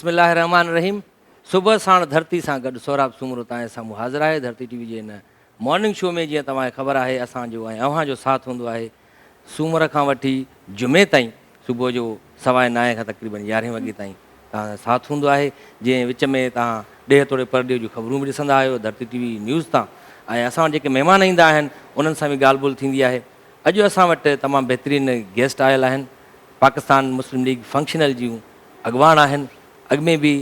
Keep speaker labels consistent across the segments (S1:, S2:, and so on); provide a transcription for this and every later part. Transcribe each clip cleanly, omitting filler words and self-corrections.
S1: बिस्मिल्लाहिर्रहमानिर्रहीम। सुबह साण धरती सां गॾु सौराब सूमरो तव्हांजे साम्हूं हाज़िर आहे। धरती टीवी जे हिन मॉर्निंग शो में जीअं तव्हांखे ख़बर आहे असांजो ऐं अव्हांजो साथ हूंदो आहे सूमर खां वठी जुमे ताईं सुबुह जो 9:15 खां तक़रीबन 11 वॻे ताईं तव्हां साथ हूंदो आहे। जंहिं विच में तव्हां ॾेह तोड़े परॾेह जूं ख़बरूं बि ॾिसंदा आहियो धरती टीवी न्यूज़ तां, ऐं असां वटि जेके महिमान ईंदा आहिनि उन्हनि सां बि ॻाल्हि ॿोल थींदी आहे। अॼु असां वटि तमामु बहितरीनु गेस्ट आयल आहिनि। पाकिस्तान मुस्लिम लीग फंक्शनल जूं अॻुवान आहिनि। अॻु में बि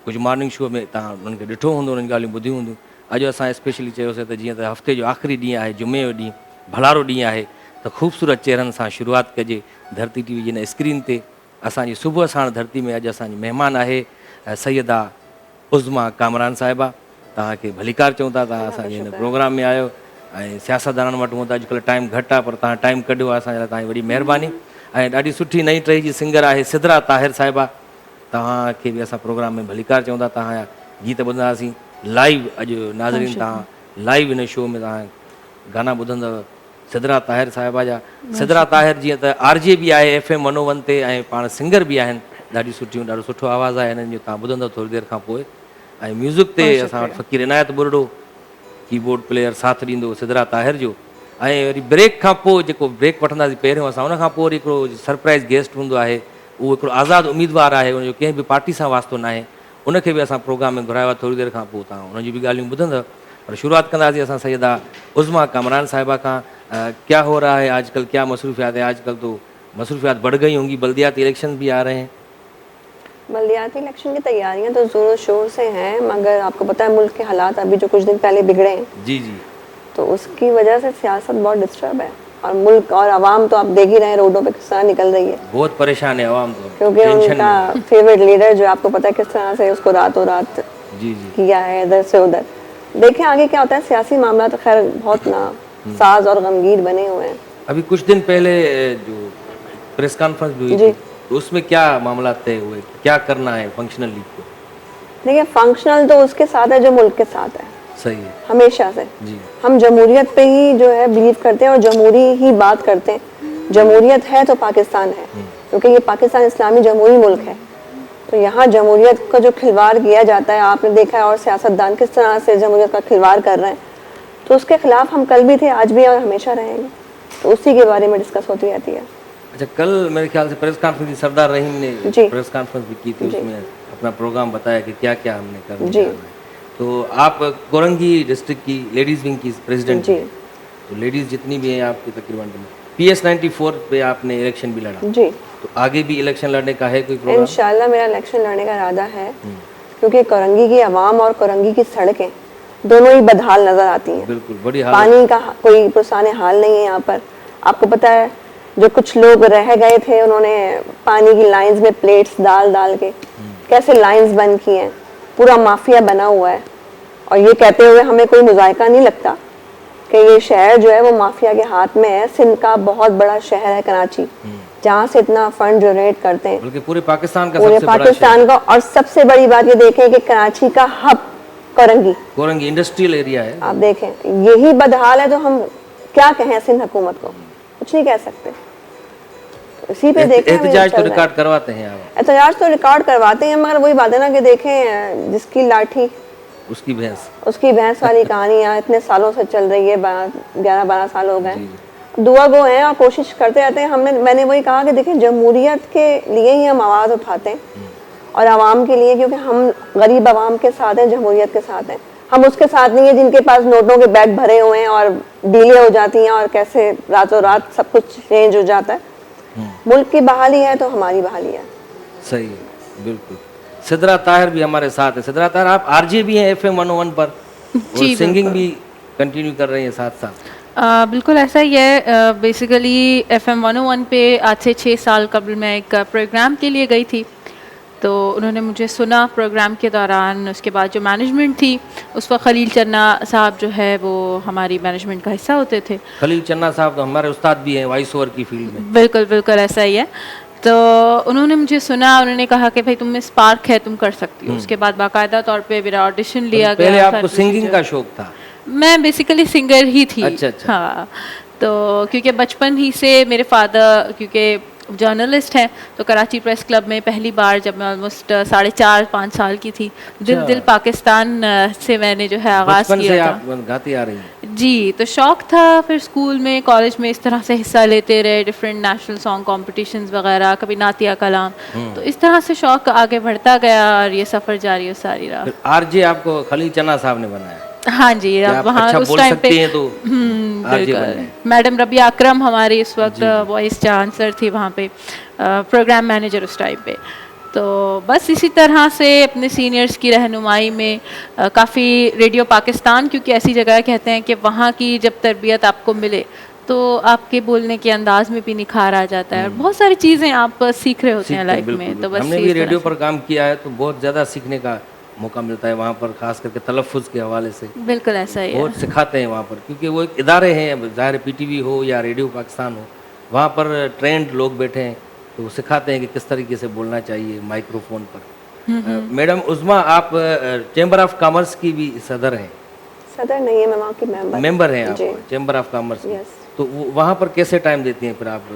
S1: कुझु मॉर्निंग शो में तव्हां उन्हनि खे ॾिठो हूंदो, उन्हनि ॻाल्हियूं ॿुधियूं हूंदियूं। अॼु असां स्पेशली चयोसीं त जीअं त हफ़्ते जो आख़िरी ॾींहुं आहे, जुमे जो ॾींहुं, भलारो ॾींहुं आहे, त ख़ूबसूरत चेहरनि सां शुरूआति कजे धरती टीवी जी हिन स्क्रीन ते। असांजी सुबुह साण धरती में अॼु असांजी महिमान आहे सैयदा उज़मा कामरान साहिबा। तव्हांखे भलीकार चऊं था, तव्हां असांजे हिन प्रोग्राम में आहियो। ऐं सियासतदाननि वटि हूअं त अॼुकल्ह टाइम घटि आहे, पर तव्हां टाइम कढियो आहे, असांजे लाइ तव्हांजी वॾी महिरबानी। ऐं ॾाढी सुठी नई टही जी सिंगर आहे सिदरा ताहिर साहिबा। तव्हांखे बि असां प्रोग्राम में भलीकार चऊं था। तव्हांजा गीत ॿुधंदासीं लाइव। अॼु नाज़रीन तव्हां लाइव हिन शो में तव्हां गाना ॿुधंदव सिदरा ताहिर साहिबा जा। सिदरा ताहिर जीअं त RJ बि आहे FM 101 ते, ऐं पाण सिंगर बि आहिनि। ॾाढी सुठियूं, ॾाढो सुठो आवाज़ु आहे हिननि जो, तव्हां ॿुधंदव थोरी देरि खां पोइ। ऐं म्यूज़िक ते असां वटि फ़क़ीर इनायत बुरड़ो कीबोर्ड प्लेयर साथ ॾींदो सिदरा ताहिर जो। ऐं वरी ब्रेक खां पोइ जेको ब्रेक वठंदासीं पहिरियों असां, उन खां पोइ वरी हिकिड़ो सरप्राइज़ गेस्ट हूंदो आहे। उहो हिकिड़ो आज़ादु उम्मीदवार आहे, उनजो कंहिं बि पार्टी सां वास्तो न आहे। उनखे बि असां प्रोग्राम में घुरायो आहे। थोरी देरि खां पोइ तव्हां उनजी बि ॻाल्हियूं ॿुधंदव। पर शुरूआति कंदासीं असां सैयदा उज़मा कामरान साहिबा खां। क्या हो रहा है आजकल, क्या मसरूफियात है आजकल? तो मसरूफियात बढ़ गई होंगी, बल्दियाती इलेक्शन भी आ रहे हैं।
S2: बल्दियाती इलेक्शन की तैयारियां तो जोरों शोर से हैं, मगर आपको पता है मुल्क के हालात अभी जो कुछ दिन पहले बिगड़े हैं,
S1: जी जी,
S2: तो उसकी वजह से सियासत बहुत डिस्टर्ब है। और मुल्क और आवाम तो आप देख ही रहे हैं रोडों पे किस तरह निकल रही है,
S1: बहुत परेशान है आवाम तो,
S2: क्योंकि उनका फेवरेट लीडर जो आपको पता है किस तरह से उसको रातों रात
S1: जी जी
S2: किया है इधर से उधर। देखें आगे क्या होता है। सियासी मामला तो खैर बहुत ना साज और गमगीन बने हुए हैं।
S1: अभी कुछ दिन पहले जो प्रेस कॉन्फ्रेंस भी हुई थी, तो उसमें क्या मामला तय हुए, क्या करना है फंक्शनल लीग को?
S2: देखिए फंक्शनल तो उसके साथ है जो मुल्क के साथ है,
S1: सही है,
S2: हमेशा से
S1: जी। हम
S2: जमहूरियत पे ही जो है बिलीव करते हैं और जमहूरी ही बात करते हैं। जमहूरियत है तो पाकिस्तान है, क्योंकि ये पाकिस्तान इस्लामी जमहूरी मुल्क है। तो यहाँ जमहूरियत का जो खिलवाड़ किया जाता है आपने देखा है, और सियासतदान किस तरह से जमहूरियत का खिलवाड़ कर रहे हैं, तो उसके खिलाफ हम कल भी थे, आज भी और हमेशा रहेंगे। तो उसी के बारे में डिस्कस होती रहती है।
S1: अच्छा, कल मेरे ख्याल से प्रेस कॉन्फ्रेंस सरदार रहीम ने प्रेस कॉन्फ्रेंस भी की थी, उसमें अपना प्रोग्राम बताया कि क्या क्या हमने करना है। तो आप कोरंगी डिस्ट्रिक्ट की लेडीज़ विंग की प्रेसिडेंट जी, तो लेडीज़ जितनी भी हैं आपकी तकरीबन PS 94 पे आपने इलेक्शन भी लड़ा जी, तो आगे भी इलेक्शन लड़ने का है कोई प्रोग्राम?
S2: इंशाल्लाह मेरा इलेक्शन लड़ने का इरादा है, क्योंकि कोरंगी की आवाम और कोरंगी की सड़कें दोनों ही बदहाल नजर आती हैं।
S1: बिल्कुल, बड़ी हालत,
S2: पानी का कोई पुरसाने हाल नहीं है यहाँ पर। आपको पता है जो कुछ लोग रह गए थे, उन्होंने पानी की लाइंस में प्लेट्स डाल डाल के कैसे लाइंस बंद की हैं। पूरा माफिया बना हुआ है, और ये कहते हुए हमें कोई मुजायका नहीं लगता कि ये शहर जो है वो माफिया के हाथ में है। सिंध का बहुत बड़ा शहर है कराची, जहाँ से इतना फंड जनरेट करते हैं,
S1: बल्कि पूरे पाकिस्तान का,
S2: पूरे पाकिस्तान का। और सबसे बड़ी बात ये देखें कि कराची का हब कोरंगी
S1: इंडस्ट्रियल एरिया है।
S2: आप देखें यही बदहाल है, तो हम क्या कहें सिंध हुकूमत को? कुछ नहीं कह सकते। इसी पे देखें
S1: एहतजाज तो रिकॉर्ड करवाते हैं आप?
S2: एहतजाज तो रिकॉर्ड करवाते हैं, मगर वही बात है ना कि देखें जिसकी लाठी
S1: उसकी भैंस,
S2: वाली कहानियाँ इतने सालों से चल रही है। 11-12 साल हो गए। दुआ गो हैं और कोशिश करते रहते हैं। मैंने वही कहा कि देखिए जमहूरियत के लिए ही हम आवाज़ उठाते हैं, और आवाम के लिए, क्योंकि हम गरीब आवाम के साथ हैं, जमहूरियत के साथ हैं। हम उसके साथ नहीं है जिनके पास नोटों के बैग भरे हुए हैं और डीलें हो जाती हैं और कैसे रातों रात सब कुछ चेंज हो जाता है। मुल्क की बहाली है तो हमारी बहाली है।
S1: सही है, बिल्कुल। सिदरा ताहिर भी हमारे साथ है। सिदरा ताहिर, आप RJ भी हैं FM 101 पर, और सिंगिंग भी कंटिन्यू कर रही हैं साथ साथ?
S3: बिल्कुल ऐसा ही है। बेसिकली FM 101 पे आज से 6 साल कबल मैं एक प्रोग्राम के लिए गई थी, तो उन्होंने मुझे सुना प्रोग्राम के दौरान। उसके बाद जो मैनेजमेंट थी उस वक्त खलील चन्ना साहब जो है वो हमारी मैनेजमेंट का हिस्सा होते थे।
S1: खलील चन्ना साहब तो हमारे उस्ताद भी हैं वॉइस ओवर की फील्ड में।
S3: बिल्कुल बिल्कुल ऐसा ही है। तो उन्होंने मुझे सुना, उन्होंने कहा कि भाई तुम में स्पार्क है, तुम कर सकती हो। उसके बाद बाकायदा तौर पे मेरा ऑडिशन लिया गया।
S1: पहले आपको सिंगिंग का शौक था?
S3: मैं बेसिकली सिंगर ही थी।
S1: अच्छा अच्छा।
S3: हाँ, तो क्योंकि बचपन ही से मेरे फादर, क्योंकि जर्नलिस्ट हैं, तो कराची प्रेस क्लब में पहली बार जब मैं ऑलमोस्ट 4.5-5 साल की थी, दिल दिल पाकिस्तान से मैंने जो है आगाज़
S1: बचपन से
S3: किया था।
S1: आप गाती आ रही हैं?
S3: जी, तो शौक़ था, फिर स्कूल में, कॉलेज में इस तरह से हिस्सा लेते रहे, डिफरेंट नेशनल सॉन्ग कॉम्पिटिशन्स वगैरह, कभी नातिया कलाम, तो इस तरह से शौक़ आगे बढ़ता गया और ये सफ़र जारी और सारी रहा।
S1: फिर आरजे आपको खलील चन्ना साहब ने बनाया?
S3: हाँ जी,
S1: क्या
S3: अब
S1: आप
S3: वहाँ
S1: अच्छा
S3: उस
S1: बोल
S3: टाइम पे
S1: सकती हैं तो आरजे बन
S3: बिल्कुल,
S1: गए?
S3: मैडम रबिया अकरम हमारी इस वक्त वॉइस चांसलर थी वहाँ पे, प्रोग्राम मैनेजर उस टाइम पे। तो बस इसी तरह से अपने सीनियर्स की रहनुमाई में काफ़ी रेडियो पाकिस्तान, क्योंकि ऐसी जगह कहते हैं कि वहाँ की जब तरबियत आपको मिले तो आपके बोलने के अंदाज में भी निखार आ जाता है और बहुत सारी चीज़ें आप सीख रहे होते हैं
S1: सीखते हैं,
S3: लाइफ
S1: बिल्कुल,
S3: में। तो
S1: बिल्कुल।
S3: बस
S1: हमने
S3: इस
S1: भी
S3: तरह
S1: रेडियो
S3: से।
S1: पर काम किया है तो बहुत ज़्यादा सीखने का मौका मिलता है वहाँ पर, खास करके तलफ़्फ़ुज़ के हवाले से
S3: बिल्कुल ऐसा ही है।
S1: बहुत सिखाते हैं वहाँ पर, क्योंकि वो एक इदारे हैं, अब ज़ाहिर है पीटीवी हो या रेडियो पाकिस्तान हो, वहाँ पर ट्रेंड लोग बैठे हैं तो वो सिखाते हैं कि किस तरीके से बोलना चाहिए माइक्रोफोन पर। मैडम उज़्मा, आप चैम्बर ऑफ कॉमर्स की भी सदर हैं?
S2: सदर नहीं है, मैं वहाँ की
S1: मेंबर हैं
S2: जी।
S1: आप चैम्बर ऑफ कॉमर्स की?
S2: यस।
S1: तो वहाँ पर कैसे टाइम देती हैं फिर आप?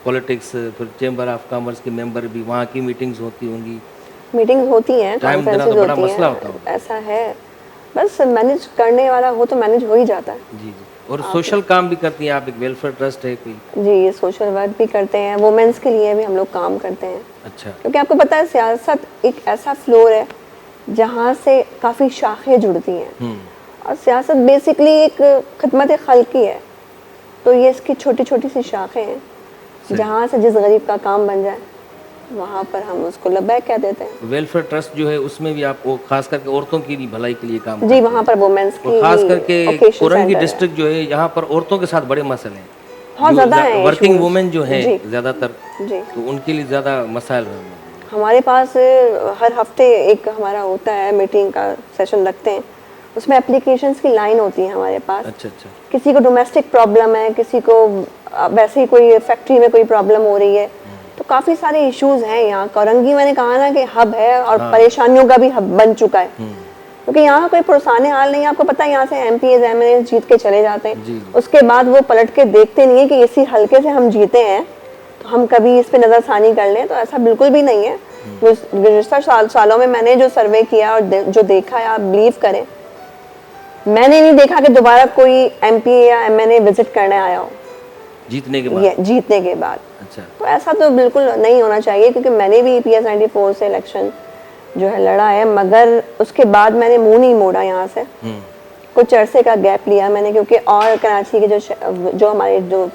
S1: पॉलिटिक्स, फिर चैम्बर ऑफ कॉमर्स के मेंबर भी, वहाँ की मीटिंग्स होती होंगी,
S2: मीटिंग्स होती हैं,
S1: टाइम देना
S2: कॉन्फ्रेंसेस
S1: तो बड़ा
S2: होती
S1: मसला
S2: हैं,
S1: होता होगा।
S2: ऐसा है। बस मैनेज करने वाला हो तो मैनेज हो ही जाता है।
S1: जी जी। और सोशल काम भी करती हैं आप? एक वेलफेयर ट्रस्ट है कोई?
S2: जी, ये सोशल वर्क भी करते हैं, वुमेन्स के लिए भी हम लोग काम करते हैं।
S1: अच्छा।
S2: क्योंकि आपको पता है सियासत एक ऐसा फ्लोर है जहाँ से काफ़ी शाखें जुड़ती हैं और सियासत बेसिकली एक खिदमत खल्की है, तो ये इसकी छोटी छोटी सी शाखें हैं जहाँ से जिस गरीब का काम बन जाए वहाँ पर हम उसको लब्बैक कह देते हैं।
S1: वेलफेयर ट्रस्ट जो है उसमें भी आप वो खास करके औरतों की भी भलाई के लिए काम करते
S2: जी,
S1: हैं?
S2: वहाँ पर वुमेन्स की
S1: और खास करके
S2: occasion
S1: कोरंगी
S2: center है।
S1: डिस्ट्रिक्ट जो है, यहाँ पर औरतों के साथ बड़े मसले हैं,
S2: बहुत ज़्यादा है
S1: वर्किंग
S2: issues।
S1: वुमेन जो है
S2: जी
S1: ज़्यादातर,
S2: जी,
S1: तो उनके लिए ज़्यादा मसाइल हैं।
S2: हमारे पास हर हफ्ते एक हमारा होता है, मीटिंग का सेशन रखते हैं, उसमें एप्लीकेशंस की लाइन होती है हमारे पास।
S1: अच्छा अच्छा।
S2: किसी को डोमेस्टिक प्रॉब्लम है, किसी को वैसे ही कोई फैक्ट्री में कोई प्रॉब्लम हो रही है, तो काफ़ी सारे इश्यूज हैं यहाँ। कोरंगी मैंने कहा ना कि हब है और परेशानियों का भी हब बन चुका है, क्योंकि यहाँ कोई पुरसाने हाल नहीं है। आपको पता है यहाँ से एमपीएस एमएनए जीत के चले जाते हैं,
S1: जी।
S2: उसके बाद वो पलट के देखते नहीं है कि इसी हल्के से हम जीते हैं तो हम कभी इस पे नज़रसानी कर लें, तो ऐसा बिल्कुल भी नहीं है। गुज़िश्ता सालों में मैंने जो सर्वे किया और जो देखा है, आप बिलीव करें, मैंने नहीं देखा कि दोबारा कोई एमपी या एमएनए विजिट करने आया हो
S1: जीतने के बाद?
S2: जीतने के बाद।
S1: अच्छा।
S2: तो ऐसा तो बिल्कुल नहीं होना चाहिए, क्योंकि मैंने भी ईपीएस 94 से इलेक्शन जो है लड़ा है, मगर उसके बाद मैंने मुंह नहीं मोड़ा यहाँ से। कुछ अरसे का गैप लिया मैंने, क्योंकि और कराची के जो हमारे जो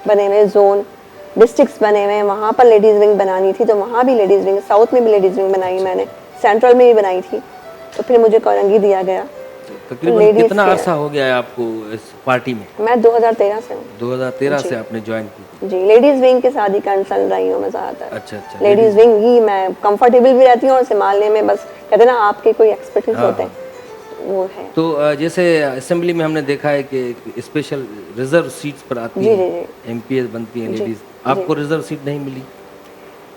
S2: बने हुए जोन डिस्ट्रिक्ट्स बने हुए हैं, वहाँ पर लेडीज़ विंग बनानी थी, तो वहाँ भी लेडीज़ विंग, साउथ में भी लेडीज़ विंग बनाई मैंने, सेंट्रल में भी बनाई थी, तो फिर मुझे कोरंगी दिया गया।
S1: तकरीबन कितना अरसा हो गया है आपको इस पार्टी में?
S2: मैं 2013 से हूँ।
S1: 2013 से आपने ज्वाइन की?
S2: जी, लेडीज़ विंग के साथ ही कंसर्न रही हूँ मैं ज़्यादातर।
S1: अच्छा अच्छा।
S2: लेडीज़ विंग ही मैं कंफर्टेबल भी रहती हूँ और संभालने में, बस कहते ना आपके कोई एक्सपर्टीज होते हैं, वो है।
S1: तो जैसे असेंबली में हमने देखा है कि स्पेशल रिजर्व सीट्स पर आती
S2: जी
S1: हैं,
S2: जी जी,
S1: एमपीएस बनती हैं
S2: जी,
S1: लेडीज,
S2: जी।
S1: आपको रिजर्व सीट नहीं मिली?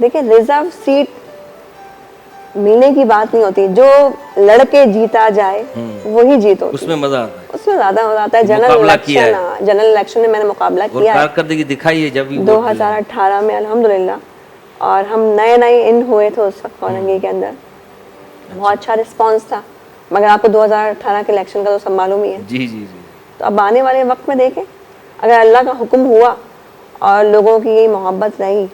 S2: देखिए, रिजर्व सीट मिलने की बात नहीं होती, जो लड़के जीता जाए वही जीत होती है,
S1: उसमें मजा आता है,
S2: उसमें ज्यादा मजा आता है। जनरल इलेक्शन में मैंने मुकाबला किया है,
S1: कारकर्दगी दिखाई है जब भी
S2: 2018 में अल्हम्दुलिल्लाह, और हम नए नए इन हुए थे उस वक्त कोरंगी के अंदर, बहुत अच्छा रिस्पांस था। मगर आपको 2018 के इलेक्शन का तो सब मालूम ही है।
S1: जी जी जी।
S2: तो अब आने वाले वक्त में देखें, अगर अल्लाह का हुक्म हुआ और लोगों की यही मोहब्बत रही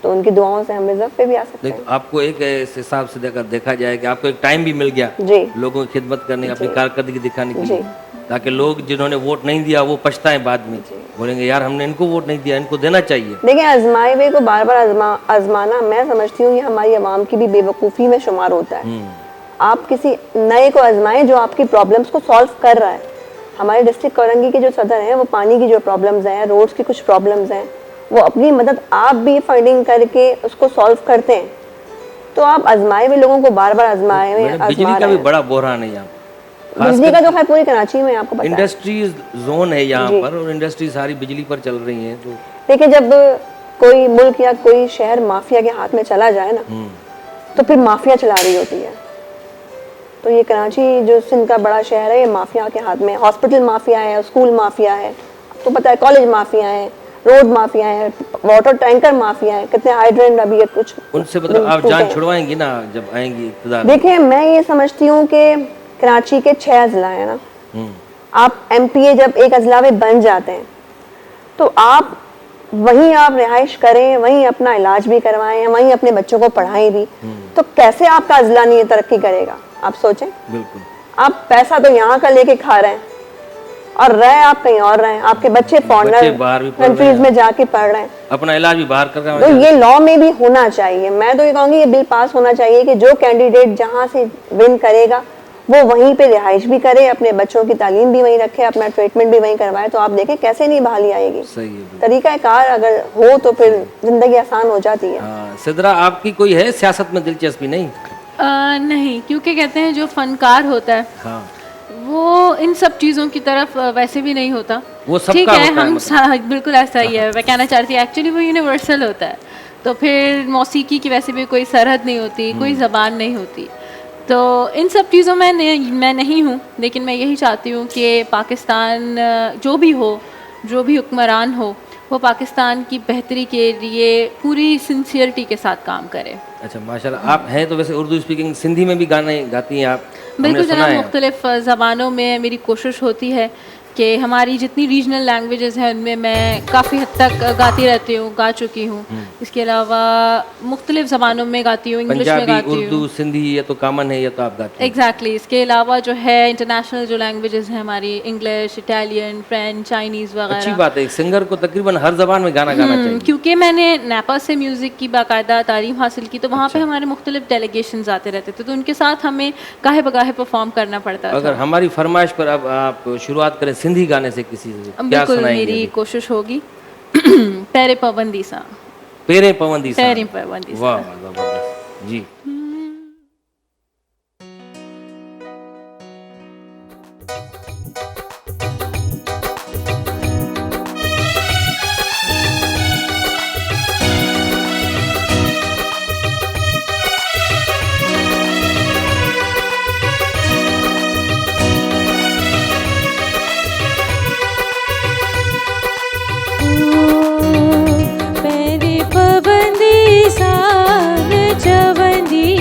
S2: तो उनकी दुआओं से हम रिजर्व पे भी आ सकते हैं।
S1: आपको एक इस हिसाब से देखा जाए कि आपको एक टाइम भी मिल गया
S2: जी,
S1: लोगों की खिदमत करने, अपनी कारकर्दगी दिखाने के
S2: जी,
S1: लिए, ताकि लोग जिन्होंने वोट नहीं दिया वो पछताएं बाद में, बोलेंगे यार हमने इनको वोट नहीं दिया, इनको देना चाहिए।
S2: देखिए, आजमाए हुए को बार बार आजमाना, मैं समझती हूँ ये हमारी आवाम की भी बेवकूफ़ी में शुमार होता है। आप किसी नए को आजमाएं जो आपकी प्रॉब्लम्स को सॉल्व कर रहा है। हमारे डिस्ट्रिक्ट कोरंगी के जो सदर हैं, वो पानी की जो प्रॉब्लम्स हैं, रोड्स की कुछ प्रॉब्लम्स हैं, वो अपनी मदद आप भी फंडिंग करके उसको सॉल्व करते हैं। तो आप आजमाए हुए लोगों को बार बार आजमाए हुए
S1: बिजली का भी बड़ा बोहरान है यहाँ,
S2: बिजली का जो है पूरी कराची में आपको पता है,
S1: इंडस्ट्रीज जोन है यहाँ पर, और इंडस्ट्री सारी बिजली पर चल रही हैं। तो
S2: देखिए, जब कोई मुल्क या कोई शहर माफिया के हाथ में चला जाए ना, तो फिर माफिया चला रही होती है। तो ये कराची जो सिंध का बड़ा शहर है, ये माफिया के हाथ में, हॉस्पिटल माफिया है, स्कूल माफिया है, तो पता है कॉलेज माफिया है, रोड माफिया हैं, वाटर टैंकर माफिया हैं, कितने हाइड्रेंट अभी ये कुछ
S1: उनसे मतलब आप
S2: टूटे
S1: जान
S2: हैं।
S1: छुड़वाएंगी ना जब आएंगी इक़्तिदार?
S2: देखिए मैं ये समझती हूँ कि कराची के 6 अजला है ना, आप एमपीए जब एक अजला में बन जाते हैं तो आप वहीं आप रिहाइश करें, वहीं अपना इलाज भी करवाएं, वहीं अपने बच्चों को पढ़ाएं भी, तो कैसे आपका अजला नहीं तरक्की करेगा? आप सोचें।
S1: बिल्कुल।
S2: आप पैसा तो यहाँ का लेके खा रहे हैं और रहे आप कहीं और रहे हैं, आपके बच्चे फॉरेनर
S1: बाहर भी पढ़ रहे
S2: कंट्रीज
S1: हैं,
S2: में जाके पढ़ रहे हैं,
S1: अपना इलाज भी बाहर कर रहे
S2: तो
S1: हैं।
S2: ये लॉ में भी होना चाहिए। मैं तो ये कहूँगी ये बिल पास होना चाहिए कि जो कैंडिडेट जहाँ से विन करेगा वो वहीं पे रिहाइश भी करे, अपने बच्चों की तालीम भी वहीं रखे, अपना ट्रीटमेंट भी वहीं करवाए, तो आप देखें कैसे नहीं बहाली आएगी।
S1: सही है।
S2: तरीका कार अगर हो तो फिर जिंदगी आसान हो जाती है।
S1: हाँ, सिद्रा आपकी कोई है सियासत में दिलचस्पी? नहीं।
S3: नहीं, क्योंकि कहते हैं जो फनकार होता है
S1: हाँ,
S3: वो इन सब चीज़ों की तरफ वैसे भी नहीं होता।
S1: वो सबका
S3: ठीक है,
S1: होता है
S3: हम
S1: मतलब।
S3: बिल्कुल ऐसा ही है। मैं कहना चाहती हूँ एक्चुअली वो यूनिवर्सल होता है, तो फिर मौसीकी की वैसे भी कोई सरहद नहीं होती, कोई ज़बान नहीं होती, तो इन सब चीज़ों में मैं नहीं हूँ। लेकिन मैं यही चाहती हूँ कि पाकिस्तान जो भी हो, जो भी हुक्मरान हो, वो पाकिस्तान की बेहतरी के लिए पूरी सिंसियरिटी के साथ काम करे।
S1: अच्छा, माशाल्लाह। आप हैं तो वैसे उर्दू स्पीकिंग, सिंधी में भी गाने गाती हैं आप?
S3: बिल्कुल
S1: हमने सुना
S3: जनाब,
S1: है।
S3: मुख्तलिफ ज़बानों में मेरी कोशिश होती है कि हमारी जितनी रीजनल लैंग्वेजेस हैं उनमें मैं काफ़ी हद तक गाती रहती हूँ, गा चुकी हूँ। इसके अलावा मुख्तलिफ ज़बानों में गाती हूँ, इंग्लिश में
S1: पंजाबी,
S3: गाती हूँ।
S1: उर्दू, सिंधी ये तो कॉमन है, ये तो आप गाती हैं।
S3: एग्जैक्टली। इसके अलावा जो है इंटरनेशनल जो लैंग्वेजेस हैं हमारी, इंग्लिश, इटालियन, फ्रेंच, चाइनीज़
S1: अच्छी
S3: वगैरह।
S1: बात है, एक सिंगर को तकरीबन हर जबान में गाना गाना चाहिए।
S3: क्योंकि मैंने नेपा से म्यूज़िक की बाकायदा तालीम हासिल की, तो वहाँ पे हमारे मुख्तलिफ डेलीगेशंस आते रहते थे, तो उनके साथ हमें गाहे बगाहे परफॉर्म करना पड़ता था।
S1: अगर हमारी फरमाइश पर अब आप शुरुआत करें सिंधी गाने से किसी से, क्या
S3: बिल्कुल
S1: सुनाएंगे?
S3: मेरी
S1: अभी?
S3: कोशिश होगी। पैरे पाबंदी सा,
S1: पेरे पवंदी सा।
S3: पैरे पाबंदी सा।
S1: वाह वाह, जबरदस्त जी।
S4: पैरे पबंदी सा न चवंदी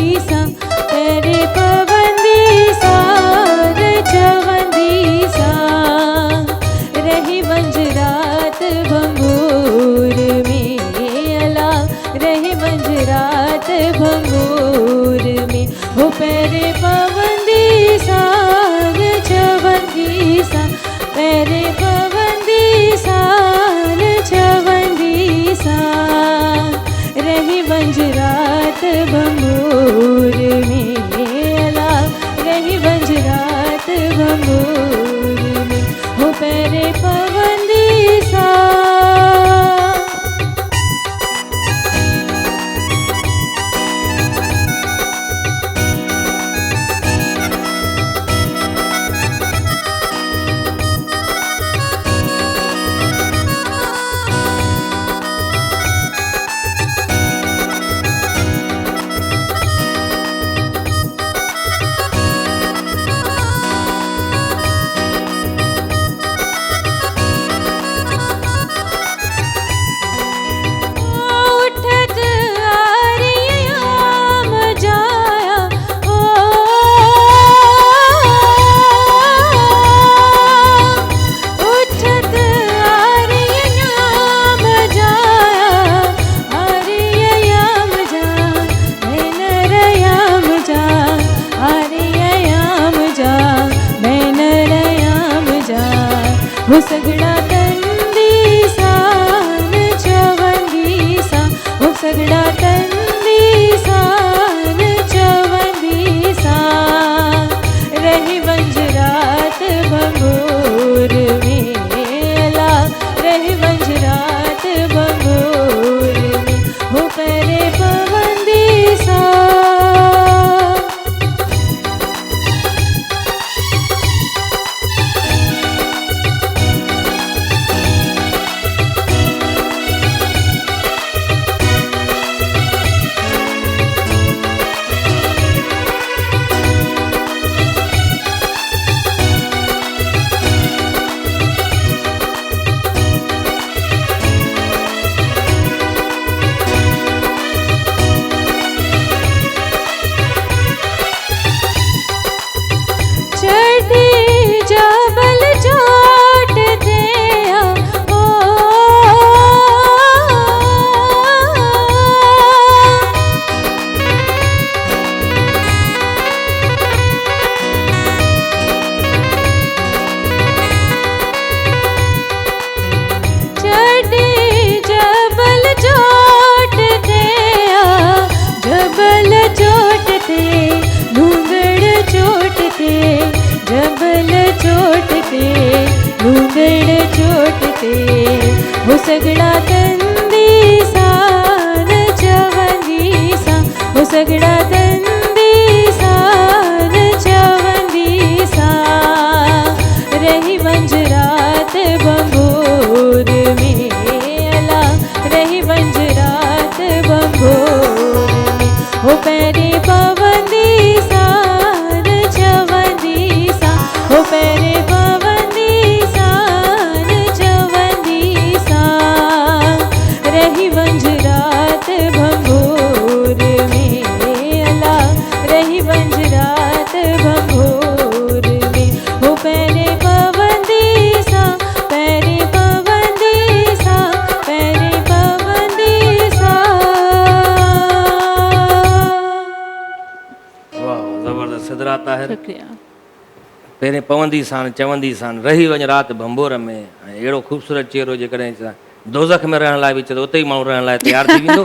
S3: सूंदड़ चोट ते हो सगड़ा तंदी सान चवंदी सा हो सगड़ा तंदी सान चवंदी सा रही वंज रात बंबोर में अला रही वंज रात बंबोर में हो पैरे पवंदी सान चवंदी सा हो पैरे पवंदी सान चवंदी सा रही वंज रात भंगोर में अला रही वंज रात भंगोर में हो पैरे पवंदी सा पैरे पवंदी सा पैरे पवंदी सा।
S1: वाह ज़बरदस्त सिदरा ताहिर।
S3: शुक्रिया।
S1: पहिरें पवंदी सान चवंदी सान रही वञ राति भंबोर में ऐं अहिड़ो ख़ूबसूरत चेहरो जेकॾहिं दोज़ख में रहण लाइ बि चए उते ई माण्हू रहण लाइ तयारु थी वेंदो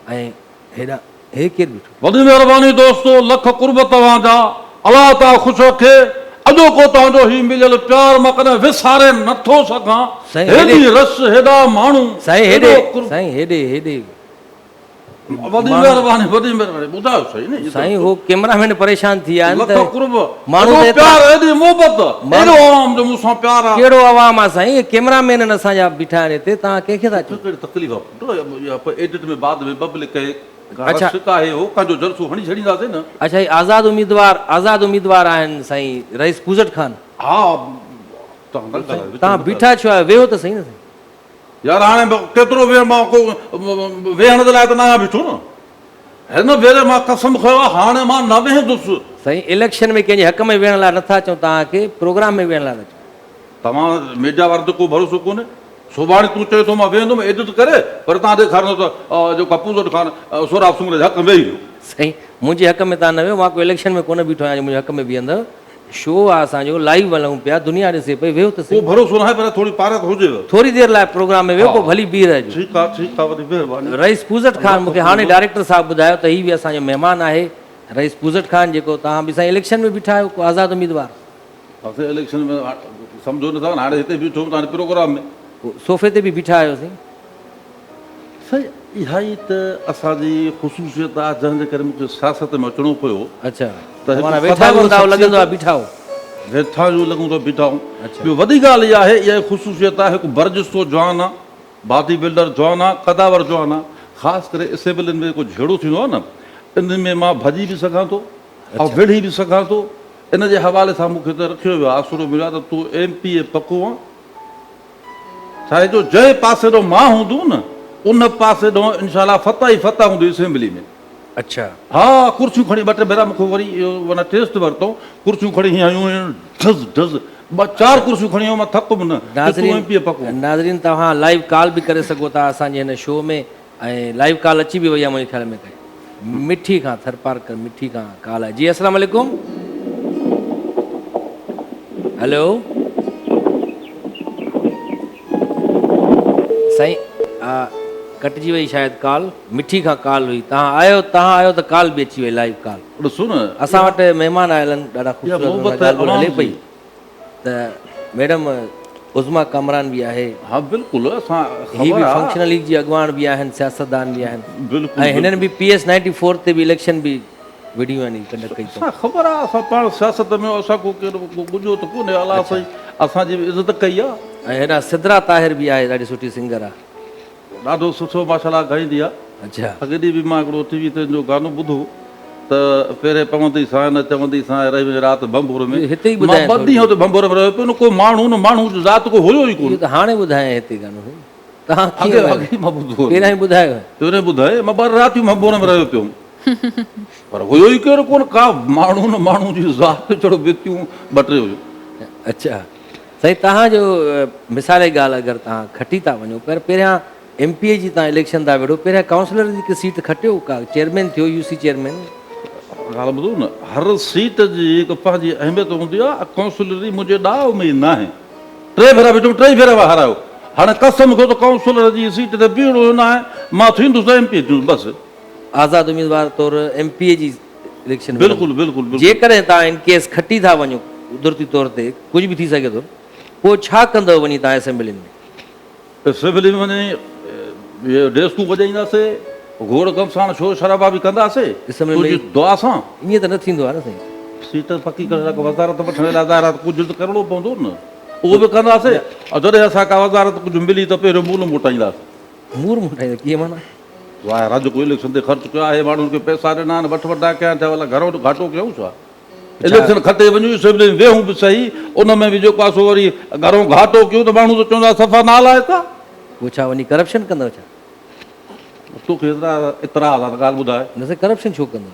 S1: ऐं हेॾा हे केरु बीठो।
S4: वॾी महिरबानी दोस्तो, लख कुर्ब तव्हांजा, अलाह ताला ख़ुशि रखे। अॼोको तव्हांजो ही मिलियल प्यार मां कॾहिं विसारे नथो सघां।
S1: साईं,
S4: हेॾी रस, हेॾा माण्हू,
S1: साईं
S4: हेॾो
S1: हेॾे
S4: कुर्ब।
S1: साईं हेॾे
S4: वॾी महिरबानी, वॾी महिरबानी, ॿुधायो सही न।
S1: साईं हो कैमरामैन परेशान थी विया आहिनि
S4: लख
S1: त
S4: कुर्ब,
S1: माण्हू
S4: हेॾो
S1: त
S4: प्यार, हेॾी मोहबत, हेॾो आवाम जो मूंसां प्यार आहे।
S1: कहिड़ो आवाम आहे साईं, कैमरामैन असांजा बीठा आहिनि हिते, तव्हां कंहिंखे था चओ?
S4: कहिड़ी तकलीफ़ आहे पुटु, या पोइ एडिट में बाद में पब्लिक खे
S1: अच्छा।
S4: शिका आहे, हो कंहिंजो जलसो हणी छॾींदासीं न।
S1: अच्छा ही आज़ाद उम्मीदवार आहिनि साईं रईस पूजट खान।
S4: हा, तव्हां
S1: तव्हां बीठा छो आहियो, वेहो त सही न साईं।
S4: यार हाणे केतिरो वेह मां को वेहण जे लाइ त न आहियां बीठो न। हिन भेरे मां कसम खयो आहे हाणे मां न वेहंदुसि।
S1: साईं इलेक्शन में कंहिंजे हक़ में वेहण लाइ नथा चऊं, तव्हांखे प्रोग्राम में वेहण लाइ था चऊं।
S4: तव्हां मीडिया वारो त को भरोसो कोन्हे। सुभाणे तूं चए थो मां वेहंदुमि एडिट करे, पर तव्हां ॾेखारींदो त जेको पूजट खान सोराब सुंगरे जे हक़ में वेही वियो।
S1: साईं मुंहिंजे हक़ में तव्हां न वियो, मां को इलेक्शन में कोन बीठो आहियां मुंहिंजे हक़ में बीहंदव। शो आहे असांजो, लाइव हलूं पिया, दुनिया ॾिसे पई, वेहो त
S4: को
S1: सही।
S4: भरोसो न आहे, पर थोरी पारत हुजेव।
S1: थोरी देरि लाइ प्रोग्राम में वेहो, पोइ भली बीह रहिजो।
S4: ठीकु आहे, ठीकु आहे, वॾी महिरबानी।
S1: रईस पूजट खान मूंखे हाणे डायरेक्टर साहब ॿुधायो त हीउ बि असांजो महिमान आहे, रईस पूजट खान, जेको तव्हां बि साईं इलेक्शन में बीठा आहियो, को आज़ाद उम्मीदवार।
S4: असां इलेक्शन में सम्झो नथा, हाणे हिते बीठो तव्हांजे प्रोग्राम में।
S1: सोफ़े ते बि बीठा आहियो साईं।
S4: साईं इहा ई त असांजी ख़ुशूसियत आहे, जंहिंजे करे मूंखे सियासत में अचिणो पियो।
S1: अच्छा
S4: त
S1: माना वेठा बि हूंदा लॻंदो आहे बीठा हो।
S4: वेठा जो लॻूं त बीठा आहियूं। ॿियो वॾी ॻाल्हि इहा आहे, इहा ख़ुशूसियत आहे, हिकु बर्जिस्तो जवान आहे, बॉडी बिल्डर जवान आहे, कदावर जवान आहे। ख़ासि करे इसेबलनि में जेको झेड़ो थींदो आहे न, इन में मां भॼी बि सघां थो ऐं विढ़ी बि सघां थो। इन जे हवाले सां मूंखे त रखियो वियो आहे, आसरो मिलियो आहे त तूं MPA पको आहे। छा जो जंहिं पासे ॾों मां हूंदुमि न, उन पासे ॾों इनशाला फतह ई फतह हूंदी असेंबली में।
S1: अच्छा
S4: हा, कुर्सियूं खणी ॿ टे भेरा मूंखे वरी इहो माना टेस्ट वरितो, कुर्सियूं खणी हीअं आयूं ढज़ ढज़, ॿ चारि कुर्सियूं खणी आयूं, मां थकुमि न।
S1: नाज़रीन तव्हां लाइव कॉल बि करे सघो था असांजे हिन शो में, ऐं लाइव कॉल अची बि वई आहे मुंहिंजे ख़्याल में। मिठी खां थरपारकर मिठी खां कॉल आहे। जी अस्सलाम वालेकुम। हेलो साईं, कटिजी वई शायदि कॉल, मिठी खां कॉल हुई। तव्हां आयो त कॉल बि अची वई, लाइव कॉल।
S4: ॾिसो न,
S1: असां वटि महिमान आयल आहिनि, ॾाढा ख़ूबसूरत ॻाल्हि ॿोल हले पई त मैडम उज़मा कामरान बि आहे।
S4: हा बिल्कुलु, असां
S1: ही बि फंक्शनल लीग जी अॻुवाण बि आहिनि, सियासतदान बि आहिनि।
S4: बिल्कुलु,
S1: ऐं हिननि बि PS 94 ते बि इलेक्शन बि विढ़ियूं आहिनि कंडक्ट कई।
S4: असां ख़बर आहे, असां पाण सियासत में असां को कहिड़ो गुजो त कोन्हे, अलाह साईं असांजी बि इज़त कई आहे।
S1: ऐं हेॾा सिदरा ताहिर बि आहे, ॾाढी सुठी सिंगर आहे,
S4: ॾाढो सुठो माशाल्लाह ॻाईंदी आहे।
S1: अच्छा
S4: अॻे ॾींहुं बि मां हिकिड़ो TV ते जो गानो ॿुधो त पहिरें पवंदी सां न चवंदी सां रही वञे राति बंबोर में।
S1: हिते ई
S4: मां
S1: ॿुधायां
S4: 2 ॾींहं हुते बंबोर में रहियो पियो, न को माण्हू ज़ात को हुयो ई कोन।
S1: इहो त हाणे ॿुधायां हिते गानो, तव्हां
S4: अॻे मां ॿुधो,
S1: पहिरियां ई ॿुधायो।
S4: पहिरें ॿुधाए, मां 2 रातियूं बंबोर में रहियो पियो, पर हुयो ई केरु कोन, का माण्हू जी ज़ात चढ़ो बितियूं 2-3 हुयूं।
S1: अच्छा साईं, तव्हांजो मिसाल जी ॻाल्हि अगरि तव्हां खटी था वञो, पहिरियां MPA जी तव्हां इलेक्शन था विढ़ो, पहिरियां काउंसलर जी हिकु सीट खटियो, का चेयरमैन थियो, UC चेयरमैन।
S4: ॻाल्हि ॿुधो न, हर सीट जी हिकु पंहिंजी अहमियत हूंदी आहे। काउंसलरी मुंहिंजे ॾाव में ई न आहे। 3 भेरा बीठो, 3 भेरा हारायो। हाणे कसम खो त काउंसलर जी सीट ते बीहणो न आहे, मां थींदुसि MPA जो बसि।
S1: आज़ाद उम्मीदवार तौरु MPA जी इलेक्शन।
S4: बिल्कुलु बिल्कुलु।
S1: जेकॾहिं तव्हां इन केस खटी था वञो, कुदरती तौर ते कुझु बि थी सघे थो, पोइ छा कंदव वञी तव्हां असेंबली में?
S4: असेंबली में वञी डेस्कूं वॼाईंदासीं, घोड़ कम सां शोर शराबा बि कंदासीं,
S1: असेंबली में
S4: तुंहिंजी दुआ सां।
S1: ईअं त न थींदो आहे न साईं।
S4: सीट पकी करे रख, वज़ारत वठण लाइ ज़ाहिर कुझु त करिणो पवंदो न, उहो बि कंदासीं। ऐं जॾहिं असां का वज़ारत कुझु मिली त पहिरियों मूल मोटाईंदासीं।
S1: मूर मोटाईंदा कीअं माना?
S4: वाह, राज्य को इलेक्शन ते ख़र्चु कयो आहे, माण्हुनि खे पैसा ॾिना आहिनि, वठ वठा कया आहिनि, भला घणो घाटो कयूं छा? इलेक्शन खटे वञूं, असेंबली में वेहूं बि सही, उन में बि जेको आहे सो वरी घणो घाटो कयूं त माण्हू त चवंदा सफ़ा नाला आहे त।
S1: पोइ छा वञी करप्शन कंदव छा?
S4: तोखे एतिरा इतराज़ आहे त ॻाल्हि ॿुधाए।
S1: न साईं, करप्शन छो कंदव?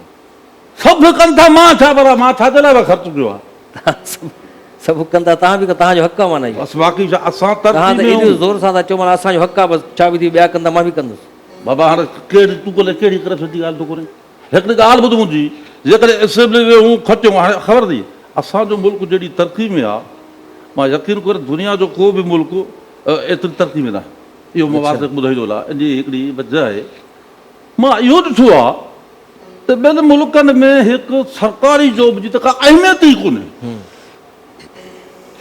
S4: सभु कनि था, मां छा भला, मां छाजे लाइ ख़र्चु कयो आहे?
S1: सभु कनि था, तव्हां बि तव्हांजो हक़ आहे माना इहो।
S4: बसि बाक़ी छा असां
S1: तव्हां त एॾो ज़ोर सां था चओ माना असांजो हक़ आहे, बसि छा बि थी ॿिया कंदा मां बि कंदुसि।
S4: बाबा हाणे तूं भले कहिड़ी करप्शन जी ॻाल्हि थो करे? हिकिड़ी ॻाल्हि ॿुध मुंहिंजी, जेकॾहिं असेंबली में हू खटियो, हाणे ख़बर अथई असांजो मुल्क जहिड़ी तरक़ी में आहे, मां यकीन करे दुनिया जो को बि मुल्क एतिरी तरक़ी में न आहे। इहो मां वाज़िह ॿुधाईंदो आहे। इन जी हिकिड़ी वजह आहे, मां इहो ॾिठो आहे त ॿियनि मुल्कनि में हिकु सरकारी जॉब जी त का अहमियत ई कोन्हे।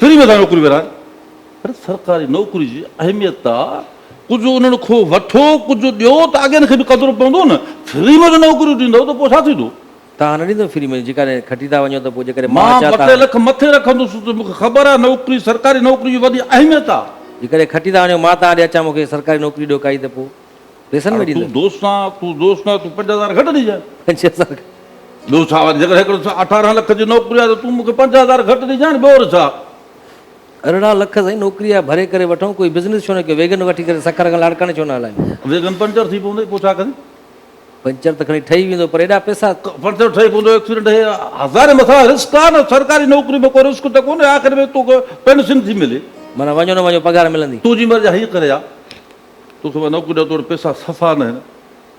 S4: फ्री में था नौकिरी विराइनि, पर सरकारी नौकिरी जी अहमियत आहे, कुझु उन्हनि खां वठो, कुझु ॾियो त अॻियां खे बि क़दुरु पवंदो न। फ्री में जो नौकिरियूं ॾींदव त पोइ छा थींदो?
S1: तव्हां न ॾींदव फ्री में? जेकॾहिं खटी था वञो त पोइ जेकॾहिं
S4: मां 2 लख मथे रखंदुसि त मूंखे ख़बर आहे नौकिरी, सरकारी नौकिरी जी वॾी अहमियत आहे।
S1: जेकॾहिं खटी था वञो, मां तव्हां ॾे अचां मूंखे सरकारी नौकिरी ॾियो काई, त पोइ पैसनि में
S4: तूं
S1: ॾींदव?
S4: दोस्त आहे, तूं 5,000 घटि ॾिजांइ।
S1: 5,000?
S4: ॿियो छा वरी? जेकॾहिं हिकिड़ो 18 लख जी नौकिरी आहे त तूं मूंखे 5,000 घटि ॾिजांइ, ॿियो छा?
S1: 18 लख साईं नौकिरी आहे, भरे करे वठूं, कोई बिज़नेस छो न कयो? वेगन वठी करे सखर खां लाड़काने छो न हलायूं?
S4: वेगन पंचर थी पवंदे, पोइ छा कनि?
S1: पंचर त खणी ठही वेंदो, पर एॾा पैसा
S4: पंचर ठही पवंदो, एक्सीडेंट हे हज़ारे मथां रिस्क आहे न। सरकारी नौकिरी में को रिस्क त कोन्हे, आख़िर में तोखे पेंशन थी मिले,
S1: माना वञो न वञो पघार मिलंदी।
S4: तुंहिंजी मर्ज़ी हीअ करे आहे, तोखे मां नौकिरी ॾियो, तोखे पैसा सफ़ा न आहिनि,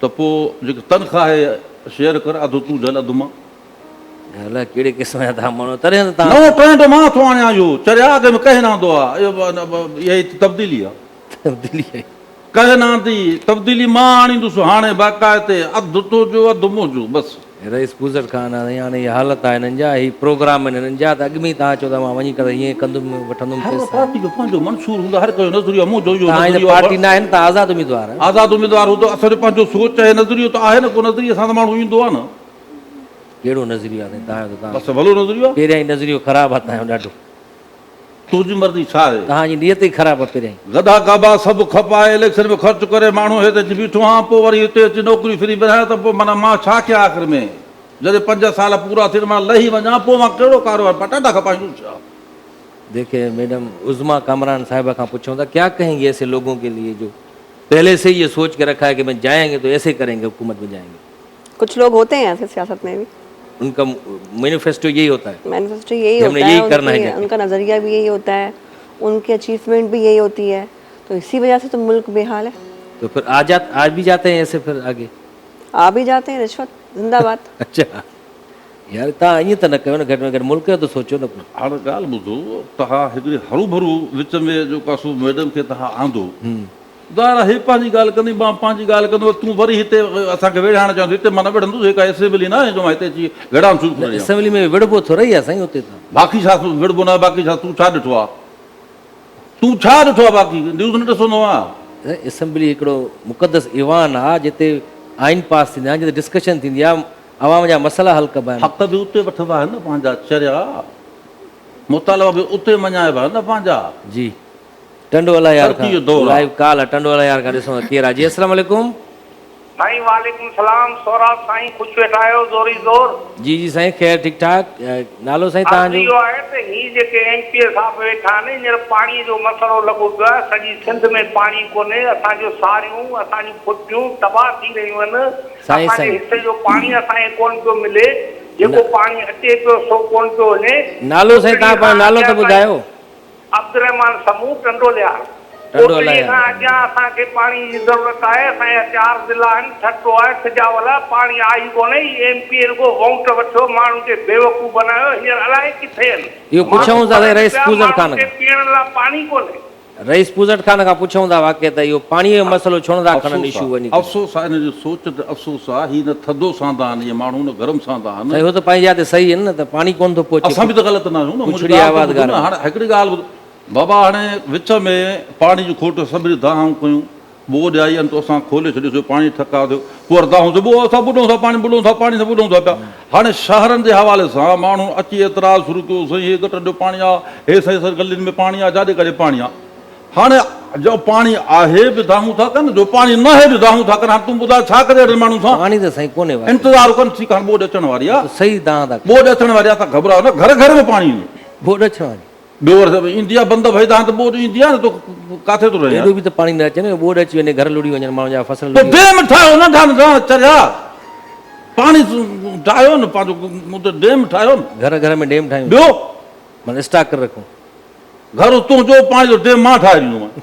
S4: त पोइ जेकी तनख़्वाह आहे शेयर कर, अधु तूं झल अधु मां।
S1: अलाए कहिड़े क़िस्म जा तव्हां माण्हू, तॾहिं त तव्हां
S4: नओं ट्रेंड मां थो आणियां, इहो चरिया के में कहना हूंदो आहे, इहो इहा ई तब्दीली आहे।
S1: तब्दीली आहे,
S4: कहना थी तब्दीली मां आणींदुसि, हाणे बाक़ाइदे अधु तुंहिंजो अधु मुंहिंजो, बसि।
S1: रईस पूज़र ख़ान आहे हाणे इहा हालत आहे हिननि जा, ही प्रोग्राम आहिनि हिननि जा, त अॻु में तव्हां चओ था मां वञी करे हीअं कंदुमि वठंदुमि
S4: हर
S1: पैसा।
S4: पार्टी जो पंहिंजो मंशूर हूंदो, हर कोई नज़रियो मुंहिंजो इहो
S1: तव्हां
S4: नज़रियो
S1: पार्टी न आहे न, तव्हां आज़ादु उम्मीदवार आहियो।
S4: आज़ादु उम्मीदवार हूंदो, असांजो पंहिंजो सोच आहे, नज़रियो त आहे न, को नज़रिए सां त माण्हू ईंदो आहे न।
S1: कहिड़ो नज़रियो आहे तव्हांजो? तव्हां
S4: बसि भलो नज़रियो आहे,
S1: पहिरियां ई नज़रियो ख़राबु आहे तव्हांजो ॾाढो।
S4: तुंहिंजी मर्ज़ी छा आहे?
S1: तव्हांजी नियत ई ख़राबु आहे पहिरियां ई।
S4: गधा काबा सभु खपाए, इलेक्शन में ख़र्चु करे माण्हू हिते अची बीठो आहे, पोइ वरी हिते अची नौकिरी फ्री विराए, त पोइ माना मां छा कयां? आख़िर में जॾहिं 5 साल पूरा थियनि, मां लही वञा, पोइ मां कहिड़ो कारोबार पटाटा खपाईंदुसि छा?
S1: देखिए मैडम, उज़मा कामरान साहिबा खां पूछूं था, क्या कहेंगे ऐसे लोगों के लिए जो पहले से ही ये सोच के रखा है कि मैं जाएंगे तो ऐसे करेंगे, हुकूमत में जाएंगे?
S2: कुछ लोग होते हैं ऐसे सियासत में भी,
S1: उनका मैनिफेस्टो यही होता है,
S2: मैनिफेस्टो यही
S1: हमने
S2: होता
S1: यही
S2: है,
S1: करना है
S2: उनका नज़रिया भी यही होता है, उनकी अचीवमेंट भी यही होती है, तो इसी वजह से तो मुल्क बेहाल है।
S1: तो फिर आज भी जाते हैं ऐसे, फिर आगे
S2: आ भी जाते हैं, रिश्वत जिंदाबाद।
S1: अच्छा यार, तव्हां ईअं त न कयो न, घटि में घटि मुल्क जो त सोचो न।
S4: हाणे ॻाल्हि ॿुधो, तव्हां हिकिड़ी हरू भरू विच में जेको आहे सो मैडम खे तव्हां आंदो, दारा हे पंहिंजी ॻाल्हि कंदी, मां पंहिंजी ॻाल्हि कंदो, तूं वरी हिते असांखे वेड़ाइण चवंदो, हिते मां न वेड़ंदुसि, हिकु असेंबली न आहे जो मां हिते अची वेड़ाइण शुरू करे।
S1: असेंबली में विड़बो थोरो ई आहे साईं हुते त।
S4: बाक़ी छा विड़बो न, बाक़ी छा? तूं छा ॾिठो आहे? तूं छा ॾिठो आहे? बाक़ी न्यूज़ न ॾिसंदो आहे?
S1: असेंबली हिकिड़ो मुक़दस ईवान आहे जिते आइन पास थींदा आहिनि, जिते डिस्कशन थींदी आहे, अवाम जा मसइला हल कबा आहिनि।
S4: हक़ बि उते वठिबा आहिनि न, पंहिंजा चरिया मुतालबा बि उते मञाइबा आहिनि न पंहिंजा।
S1: जी टंडोला यार
S4: तरक़ी जो दौर आहे।
S1: लाइव कॉल आहे टंडोला यार का, ॾिसो केरु आहे? जी अस्सलाम वालेकुम।
S5: साईं वालेकुम सलाम, सोराब साईं, ख़ुशि वेठा आहियो ज़ोरी ज़ोर?
S1: जी जी साईं, ख़ैर ठीकु ठाक। नालो साईं तव्हांजो?
S5: इहो आहे त हीअ जेके MP साहब वेठा आहिनि, हींअर पाणीअ जो मसइलो लॻो पियो आहे, सॼी सिंध में पाणी कोन्हे, असांजो सारियूं असांजूं फुटियूं तबाह थी रहियूं आहिनि, असांजे हिसे जो पाणी असांखे कोन पियो मिले, जेको पाणी अचे पियो सो कोन पियो वञे।
S1: नालो साईं तव्हां पंहिंजो नालो त ॿुधायो?
S5: अब्दुरहमान समूह टंडोलिया।
S1: टंडोला
S5: खां अॻियां असांखे पाणी जी ज़रूरत आहे, असांजा 4 ज़िला आहिनि, ठटो आहे, सिजावल आहे, पाणी आई कोन्हे। MP रुगो वोट वठो, माण्हुनि खे बेवकूफ़ बनायो, हींअर अलाए किथे आहिनि।
S1: इहो पुछूं था रईस पूज़र ख़ान खां,
S5: पीअण लाइ पाणी कोन्हे।
S1: रईस पूज़र ख़ान खां पुछूं था वाक़ई त इहो पाणीअ जो मसइलो छो नथा खणनि इशू वञी?
S4: अफ़सोस आहे, हिन जो सोच ते अफ़सोस आहे, हीअ न थधो सांदा आहिनि, इहे माण्हू न गरम सांदा आहिनि।
S1: हो त पंहिंजी यादि सही आहिनि न, त पाणी कोन थो पहुचे।
S4: असां बि त ग़लति न आहियूं न,
S1: पुछड़ी आवाज़
S4: हाणे हिकिड़ी ॻाल्हि बाबा हाणे विच में पाणी जी खोट सभिनी दाहूं कयूं ॿोॾि आई आहिनि त असां खोले छॾियोसीं पाणी ठका थियो पोइ वरी दाहूं ॿियो असां ॿुॾूं था पाणी ॿुॾूं था पाणी सां ॿुॾूं था पिया हाणे शहरनि जे हवाले सां माण्हू अची एतिराज़ शुरू कयो साईं हे गटर जो पाणी आहे हे साईं गलियुनि में पाणी आहे जाॾे काॾे पाणी आहे हाणे जो पाणी आहे बि दाहूं था कनि जो पाणी न आहे बि दाहूं था कनि हाणे तूं ॿुधाए छा करे अहिड़े माण्हू सां
S1: पाणी त साईं कोन्हे वारो।
S4: इंतज़ारु कनि ठीकु आहे ॿोॾि अचण वारी आहे
S1: सही तव्हां था
S4: ॿोॾि अचण वारी आहे तव्हां घबरायो न घर घर में पाणी ईंदो
S1: बोर्ड अचण वारी
S4: ॿियो वरी ईंदी आहे बंदि भई तव्हां त ॿोॾि ईंदी आहे न तूं किथे थो रहे
S1: एॾो बि त पाणी न अचे न बोर्ड अची वञे घर लुड़ी वञनि माण्हुनि जा फसल
S4: पोइ
S1: लुड़ी
S4: डेम ठाहियो न चरिया पाणी ठाहियो न पंहिंजो डेम ठाहियो न
S1: घर घर में डेम ठाहियूं
S4: ॿियो
S1: माना स्टॉक करे रखूं।
S4: घर तूं जो पाणी जो डेम मां ठाहे ॾींदोमांइ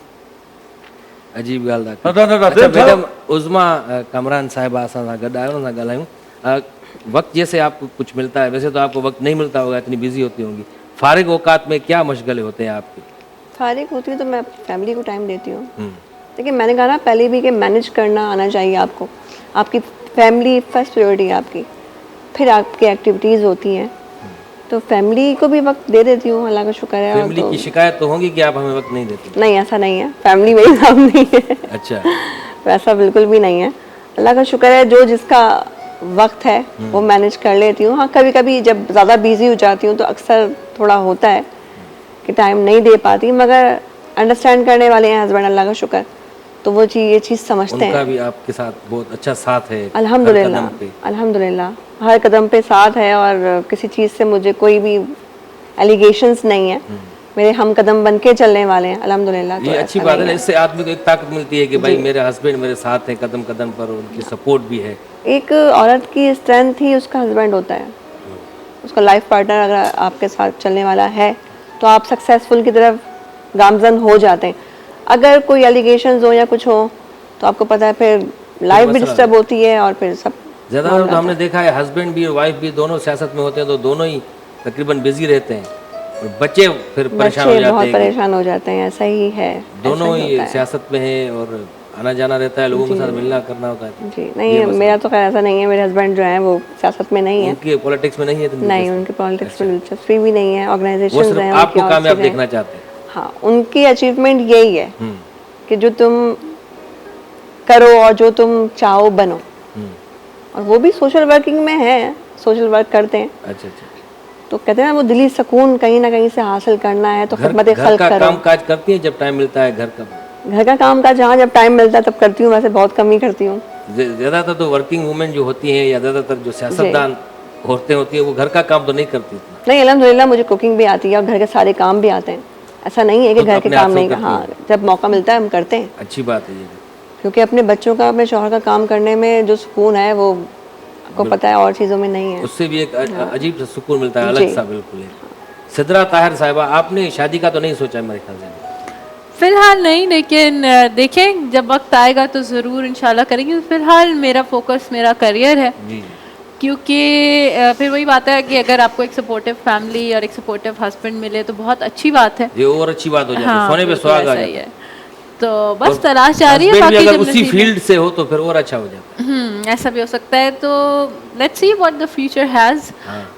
S1: अजीब ॻाल्हि था
S4: न, न, न,
S1: अच्छा
S4: डेम
S1: मैडम उज़मा कमरान साहिबा असां सां गॾु आयो न सां ॻाल्हायूं वक्त जैसे आपको कुछ मिलता है वैसे तो आपको वक्त नहीं मिलता होगा इतनी बिजी होती होंगी फारिग औकात में क्या मशगले होते हैं आपके?
S2: फारिग होती है तो मैं फैमिली को टाइम देती हूँ। देखिए मैंने कहा ना पहले भी कि मैनेज करना आना चाहिए आपको। आपकी फैमिली फर्स्ट प्रायोरिटी है आपकी, फिर आपकी एक्टिविटीज़ होती हैं तो फैमिली को भी वक्त दे देती हूँ, अल्लाह का शुक्र है।
S1: फैमिली की शिकायत तो होगी कि आप हमें वक्त नहीं देते।
S2: नहीं ऐसा नहीं है, फैमिली मेरी नाम नहीं है।
S1: अच्छा
S2: वैसा बिल्कुल भी नहीं है, अल्लाह का शुक्र है। जो जिसका वक्त है वो मैनेज कर लेती हूँ। हाँ कभी कभी जब ज़्यादा बिजी हो जाती हूँ तो अक्सर थोड़ा होता है कि टाइम नहीं दे पाती, मगर अंडरस्टैंड करने वाले हैं हस्बैंड, अल्लाह का शुक्र, तो वो ये चीज़ समझते
S1: उनका
S2: हैं।
S1: भी आपके साथ बहुत अच्छा साथ है
S2: अल्हम्दुलिल्लाह,
S1: हर कदम पे।
S2: अल्हम्दुलिल्लाह हर कदम पे साथ है और किसी चीज़ से मुझे कोई भी एलिगेशंस नहीं है। मेरे हम कदम बन के चलने वाले हैं अल्हम्दुलिल्लाह। तो
S1: ये अच्छी
S2: ऐसा
S1: बात
S2: नहीं
S1: है, इससे आदमी को एक ताकत मिलती है कि भाई मेरे हस्बैंड मेरे साथ हैं कदम कदम पर, उनकी सपोर्ट भी है।
S2: एक औरत की स्ट्रेंथ ही उसका हस्बैंड होता है, उसका लाइफ पार्टनर अगर आपके साथ चलने वाला है तो आप सक्सेसफुल की तरफ गामजन हो जाते हैं। अगर कोई एलिगेशंस हो या कुछ हो तो आपको पता है फिर लाइफ भी डिस्टर्ब होती है और फिर सब
S1: ज़्यादातर तो हमने देखा है हस्बैंड भी और वाइफ भी दोनों सियासत में होते हैं तो दोनों ही तकरीबन बिजी रहते हैं और बच्चे फिर परेशान हो
S2: बच्चे बहुत
S1: जाते हैं।
S2: परेशान हो जाते हैं, ऐसा ही है।
S1: दोनों
S2: ऐसा
S1: ही
S2: होता है।
S1: सियासत में है और आना जाना रहता है, लोगों के साथ मिलना करना होता है।
S2: जी नहीं, मेरा तो खैर ऐसा नहीं है। मेरे हस्बैंड जो हैं वो सियासत में नहीं है,
S1: उनकी पॉलिटिक्स में नहीं है इतनी
S2: नहीं
S1: दिलचस्पी?
S2: उनके पॉलिटिक्स में दिलचस्पी भी नहीं है।
S1: वो
S2: ऑर्गेनाइजेशंस
S1: सिर्फ
S2: हैं
S1: आपको
S2: उनकी
S1: कामयाब
S2: और
S1: देखना
S2: चीज़ें।
S1: चाहते हैं।
S2: हाँ उनकी अचीवमेंट यही है कि जो तुम करो और जो तुम चाहो बनो, और वो भी सोशल वर्किंग में है, सोशल वर्क करते हैं।
S1: अच्छा अच्छा।
S2: तो कहते हैं ना वो दिली सुकून कहीं ना कहीं से हासिल करना है तो खिदमत
S1: घर
S2: खल्क
S1: का
S2: करो।
S1: काम काज करती है जब टाइम मिलता है घर का?
S2: घर का काम काज जहाँ जब टाइम मिलता है तब करती हूँ, वैसे बहुत कम ही करती हूँ।
S1: ज़्यादातर तो वर्किंग वुमेन जो होती हैं या ज़्यादातर जो सियासतदान औरतें होती है वो घर का काम तो नहीं करती इतना।
S2: नहीं अल्हम्दुलिल्लाह मुझे कुकिंग भी आती है और घर के सारे काम भी आते हैं। ऐसा नहीं है कि
S1: तो
S2: घर के
S1: अपने हाथ
S2: काम
S1: से
S2: नहीं,
S1: करती
S2: हाँ जब मौका मिलता है हम करते हैं,
S1: अच्छी बात है ये।
S2: क्योंकि अपने बच्चों का अपने शौहर का काम करने में जो सुकून है वो आपको पता है और चीज़ों में नहीं है।
S1: उससे भी एक अजीब सा सुकून मिलता है, अलग सा बिल्कुल है। सिद्रा ताहिर साहिबा, आपने शादी का तो नहीं सोचा है मेरे ख्याल से?
S3: फिलहाल नहीं, लेकिन देखें जब वक्त आएगा तो ज़रूर इंशाल्लाह करेंगे। फिलहाल मेरा फोकस मेरा करियर है,
S1: जी
S3: क्योंकि फिर वही बात है कि अगर आपको एक सपोर्टिव फैमिली और एक सपोर्टिव हस्बैंड मिले तो बहुत अच्छी बात है।
S1: ये और अच्छी बात हो जाती है,
S3: हाँ,
S1: सोने पे
S3: बिल्कुल
S1: सुहागा
S3: ऐसा
S1: है।
S3: ही है। तो बस तलाश जारी है,
S1: हस्बैंड भी
S3: बाकी
S1: अगर
S3: जब
S1: उसी
S3: नसीब
S1: फील्ड से हो तो फिर और अच्छा हो जाता है।
S3: ऐसा भी हो सकता है। तो let's see what the future has,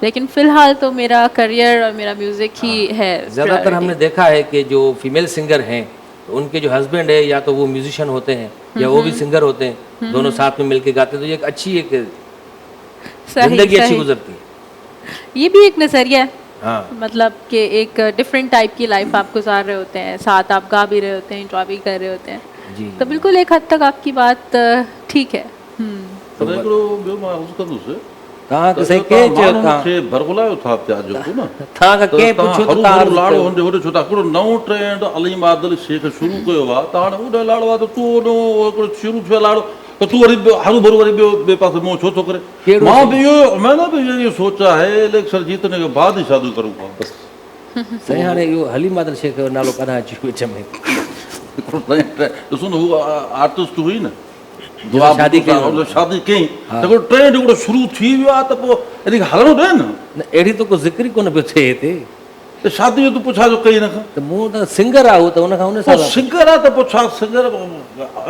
S3: लेकिन फिलहाल तो मेरा करियर और मेरा म्यूजिक ही है।
S1: ज़्यादातर हमने देखा है कि जो फीमेल सिंगर हैं तो उनके जो हस्बैंड है या तो वो म्यूजिशियन होते हैं या वो भी सिंगर होते हैं, दोनों साथ में मिलके गाते हैं, तो ये एक अच्छी एक जिंदगी अच्छी गुजरती है।
S3: ये भी एक नज़रिया है,
S1: हाँ
S3: मतलब कि एक डिफरेंट टाइप की लाइफ आप गुजार रहे होते हैं, साथ आप गा भी रहे होते हैं, एंजॉय भी कर रहे होते हैं।
S1: जी
S3: तो बिल्कुल एक हद तक आपकी बात ठीक है।
S4: पर हिकिड़ो ॿियो मां अर्ज़ु कंदुसि
S1: तव्हांखे
S4: त
S1: सही
S4: तव्हां
S1: कंहिं चयो
S4: माण्हुनि खे भरघुलायो था पिया जेको न
S1: तव्हांखां कंहिं पुछियो त तव्हां अर्ज़ु
S4: लाड़ो
S1: कयो?
S4: होंदे होॾे छो था हिकिड़ो नओं ट्रेंड अलीम आदिल शेख शुरू कयो आहे त हाणे होॾे लाड़ो आहे त तूं होॾो हिकिड़ो शुरू थियो आहे लाड़ो त तूं वरी हरू भरू वरी ॿिए पासे मुंहुं छो थो करे?
S1: कहिड़ो
S4: मां बि इहो मैंने भी ये सोचा है इलेक्शन जीतने के बाद ही शादी करूंगा बस।
S1: साईं हाणे इहो हली मादर शेख जो नालो काॾां अची वियो विच में?
S4: हिकिड़ो नएं ॾिसो न हू आर्टिस्ट हुई न
S1: शादी कई
S4: हुन शादी कई त हिकिड़ो ट्रेंड हिकिड़ो शुरू थी वियो आहे त पोइ इनखे हलणो ॾे न।
S1: न अहिड़ी त को ज़िक्र ई कोन पियो थिए हिते।
S4: त शादी जो तूं पुछा जो कई नखां
S1: त मूं त सिंगर आहे हू त हुनखां हुन सां
S4: सिंगर आहे त पोइ छा सिंगर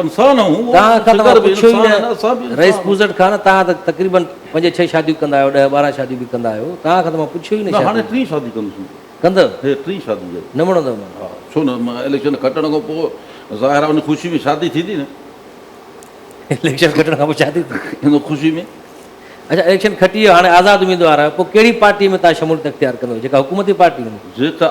S4: इंसान हूं
S1: तव्हां खां
S4: सिंगर बि
S1: पुछियो ई
S4: इंसान आहे, असां बि
S1: न
S4: इंसान
S1: रईस
S4: आहियूं।
S1: पूज़ट खां न, तव्हां त तक़रीबन 5-6 शादियूं कंदा आहियो, 10-12 शादियूं बि कंदा आहियो, तव्हां खां त मां पुछियो ई न
S4: न हाणे
S1: शादी।
S4: 3 शादी कंदुसि
S1: कंदव
S4: हे 3 शादी आहे।
S1: न वणंदव माना?
S4: हा छो न, मां इलेक्शन खटण खां पोइ ज़ाहिर आहे उन ख़ुशी में शादी थींदी न,
S1: इलेक्शन खटण खां पोइ शादी थी।
S4: इन ख़ुशी में।
S1: अच्छा, इलेक्शन खटी वियो, हाणे आज़ादु उम्मीदवार आहे, पोइ कहिड़ी पार्टी में तव्हां शमूलियत अख़्तियार कंदव? जेका हुकूमती पार्टी हूंदी?
S4: जेका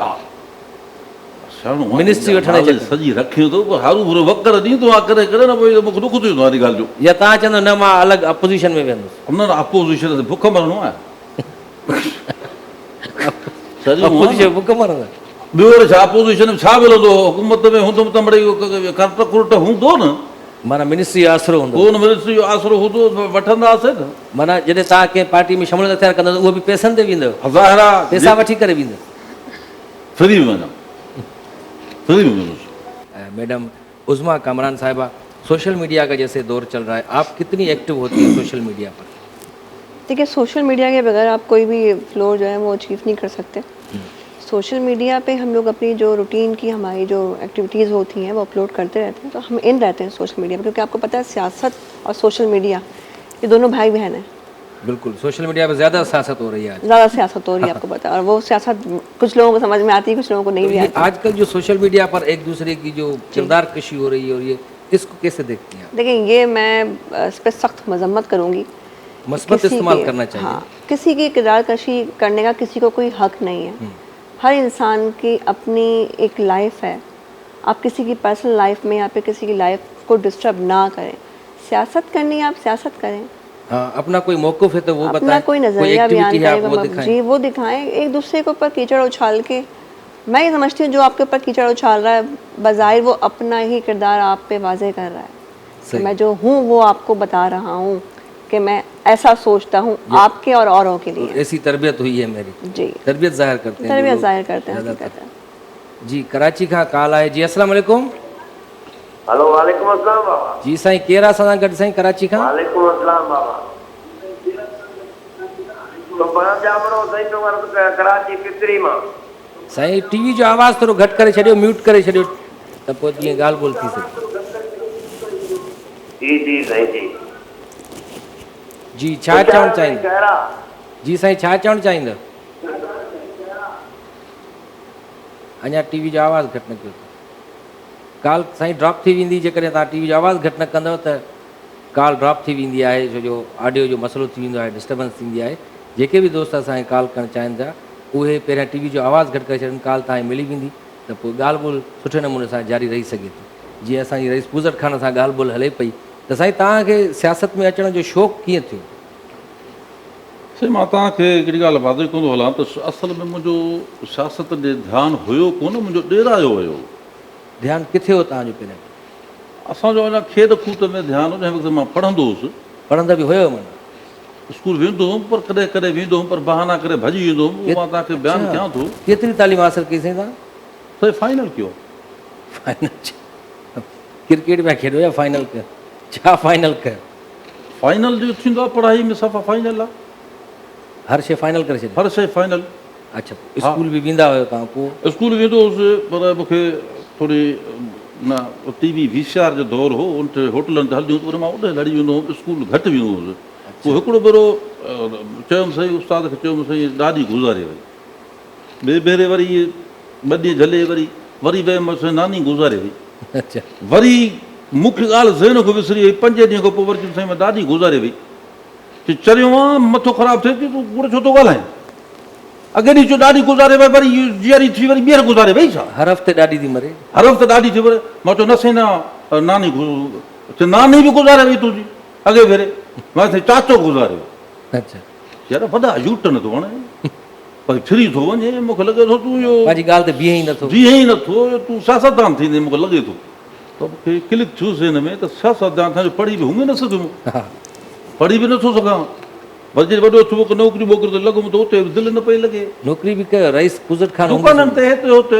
S1: मिनिस्ट्री वठण जे
S4: सॼी रखियो थो, पोइ हरू भरो वकर ॾींदो आहे करे करे न, पोइ मूंखे दुख थी वेंदो आहे इन ॻाल्हि जो।
S1: या तव्हां चवंदव न मां अलॻि अपोज़िशन में वेंदुसि?
S4: न अपोज़िशन ते बुख मरणो आहे।
S1: अपोज़िशन बुख मरंदा?
S4: ॿियो वरी छा अपोज़िशन में छा मिलंदो? हुकूमत में हूंदुमि त मिड़ई कर्ट कुर्ट हूंदो न,
S1: माना मिनिस्ट्री जो आसरो हूंदो?
S4: कोन मिनिस्ट्री जो आसरो हूंदो वठंदासीं न।
S1: माना जॾहिं तव्हां कंहिं पार्टी में शमूलियत अख़्तियार कंदव उहो बि पैसनि ते वेंदव?
S4: ज़ाहिर आहे
S1: पैसा वठी करे वेंदव?
S4: फ्री में वञा, फ्री में वञोसि।
S1: मैडम उज़मा कामरान साहिबा, सोशल मीडिया का जैसे दौर चल रहा है, आप कितनी एक्टिव होती हैं सोशल मीडिया पर?
S2: देखिए, सोशल मीडिया के बगैर आप कोई भी फ्लोर जो है वो अचीव नहीं कर सकते। सोशल मीडिया पे हम लोग अपनी जो रूटीन की हमारी जो एक्टिविटीज़ होती हैं वो अपलोड करते रहते हैं, तो हम इन रहते हैं सोशल मीडिया पे, क्योंकि आपको पता है सियासत और सोशल मीडिया ये दोनों भाई बहन हैं।
S1: बिल्कुल, सोशल मीडिया पर ज़्यादा सियासत हो रही है आज।
S2: ज़्यादा सियासत हो रही है, आपको पता है, और वो सियासत कुछ लोगों को समझ में आती है, कुछ लोगों को नहीं भी
S1: ये
S2: आती।
S1: आजकल जो सोशल मीडिया पर एक दूसरे की जो किरदार कशी हो रही है, और ये इसको कैसे देखती हैं?
S2: देखिए, ये मैं इस पर सख्त मजम्मत करूँगी।
S1: मस्बत
S2: किसी
S1: इस्तेमाल
S2: के-
S1: करना चाहिए।
S2: हाँ, किसी की किरदार कशी करने का किसी को कोई हक नहीं है। हर इंसान की अपनी एक लाइफ है, आप किसी की पर्सनल लाइफ में या फिर किसी की लाइफ को डिस्टर्ब ना करें। सियासत करनी है, आप सियासत करें,
S1: हाँ, अपना कोई मौक़िफ़ है तो वो
S2: अपना
S1: बताएं,
S2: कोई नज़रिया बयान
S1: एक्टिविटी है आप वो
S2: करें,
S1: दिखाएं।
S2: जी वो दिखाएं। एक दूसरे के ऊपर कीचड़ उछाल के, मैं ये समझती हूँ जो आपके ऊपर कीचड़ उछाल रहा है बज़ाहिर वो अपना ही किरदार आप पे वाज़े कर रहा है कि
S1: सही।
S2: मैं जो हूँ वो आपको बता रहा हूँ कि मैं ऐसा सोचता हूँ आपके और औरों के लिए।
S1: ऐसी तरबियत हुई है मेरी,
S2: जी,
S1: तरबियत ज़ाहिर करते हैं
S2: तरबियत
S1: जो लोग
S2: ज़ाहिर करते हैं,
S1: ज़्यादातर।
S2: हकीकत है।
S1: जी, कराची खां कॉल आहे। जी, अस्सलाम वालेकुम।
S5: हेलो, वालेकुम अस्सलाम बाबा।
S1: जी साईं, केरु आहे असां सां गॾु साईं कराची खां?
S5: वालेकुम अस्सलाम बाबा। तो बड़ा जामड़ो सही तो कराची फितरी मां।
S1: साईं, टीवी जो आवाज़ थोरो घटि करे छॾियो, म्यूट करे छॾियो, त पोइ जीअं ॻाल्हि ॿोल थी सघे।
S5: जी जी साईं जी।
S1: जी, छा चवणु चाहींदा?
S5: कहिड़ा?
S1: जी साईं, छा चवणु चाहींदा? अञा टीवी जो आवाज़ घटि न कयो। कॉल साईं ड्रॉप थी वेंदी, जेकॾहिं तव्हां टीवी जो आवाज़ घटि न कंदव त कॉल ड्रॉप थी वेंदी आहे, छो जो ऑडियो जो मसइलो थी वेंदो आहे, डिस्टर्बेंस थींदी आहे। जेके बि दोस्त असांखे कॉल करणु चाहिनि था उहे पहिरियां टीवी जो आवाज़ घटि करे छॾनि, कॉल तव्हांखे मिली वेंदी, त पोइ ॻाल्हि ॿोल सुठे नमूने सां जारी रही सघे थी। जीअं असांजी रईस पूज़र ख़ान सां ॻाल्हि ॿोल हले पई, त साईं तव्हांखे सियासत में अचण जो शौक़ु कीअं थियो?
S4: साईं, मां तव्हांखे हिकिड़ी ॻाल्हि वाज़े कोन थो हलां त असल में मुंहिंजो सियासत ॾे ध्यानु हुयो कोन, मुंहिंजो ॾेरायो हुयो।
S1: ध्यानु किथे हो तव्हांजो पहिरियां?
S4: असांजो अञा खेॾ कूद में ध्यानु हो, जंहिं वक़्तु मां पढ़ंदो हुउसि।
S1: पढ़ंदा बि हुयो माना?
S4: स्कूल वेंदो हुउमि, पर कॾहिं कॾहिं वेंदो हुउमि, पर बहाना करे भॼी वेंदो हुउमि। उहो मां तव्हांखे बयानु कयां थो।
S1: केतिरी तालीम हासिल कई साईं तव्हां?
S4: साईं फाइनल कयो।
S1: फाइनल? क्रिकेट में खेॾो या फाइनल कयो? छा फाइनल कयो?
S4: फाइनल जो थींदो आहे पढ़ाई में, सफ़ा फाइनल आहे,
S1: हर शइ फाइनल करे छॾी?
S4: हर शइ फाइनल।
S1: अच्छा, स्कूल बि वेंदा हुयो तव्हां? पोइ
S4: स्कूल वेंदो हुउसि, पर मूंखे थोरी न टीवी VCR जो दौर हो, उन ते होटलनि ते हलंदियूं, वरी मां उते लड़ी वेंदो हुउमि, स्कूल घटि वेंदो हुउसि। पोइ हिकिड़ो भेरो चयुमि साईं, उस्ताद खे चयुमि साईं ॾाढी गुज़ारे वई। ॿिए भेरे वरी इहे ॿ ॾींहं झले वरी वियमि, साईं नानी गुज़ारे वई।
S1: अच्छा,
S4: वरी मूंखे ॻाल्हि ज़हन खां विसरी वई। 5 ॾींहं खां पोइ वरी चयुमि साईं मां ॾाढी गुज़ारे वई। चरियो आहे मथो ख़राबु थिए थी, तूं कूड़ छो थो ॻाल्हाए? अॻे ॾींहुं चयो ॾाढी गुज़ारे वई, वरी जीअरी थी वरी ॿीहर गुज़ारे वई छा?
S1: हर हफ़्ते ॾाढी थी मरे?
S4: हर वक़्तु ॾाढी थी वरे। मां चयो न साईं, नानी नानी बि गुज़ारे वई तुंहिंजी अॻे भेरे। मां साईं चाचो गुज़ारे वियो।
S1: अच्छा,
S4: यार वॾा यूट नथो वणे, पर फ्री थो वञे। मूंखे लॻे थो तूं इहो
S1: पंहिंजी ॻाल्हि ते बीहे ई नथो।
S4: जीअं ई नथो, तूं सियासतदान थींदे मूंखे लॻे थो। त मूंखे क्लिक थियुसि हिन में त सियासतदान खां पढ़ी बि हुंगे न सघुमि,
S1: हा,
S4: पढ़ी बि नथो सघां। वरी जॾहिं वॾो थियो की नौकिरी वोकिरी ते लॻुमि त उते दिलि न पई लॻे।
S1: नौकिरी बि कयो? रईस पूज़र ख़ान
S4: दुकाननि ते हिते हुते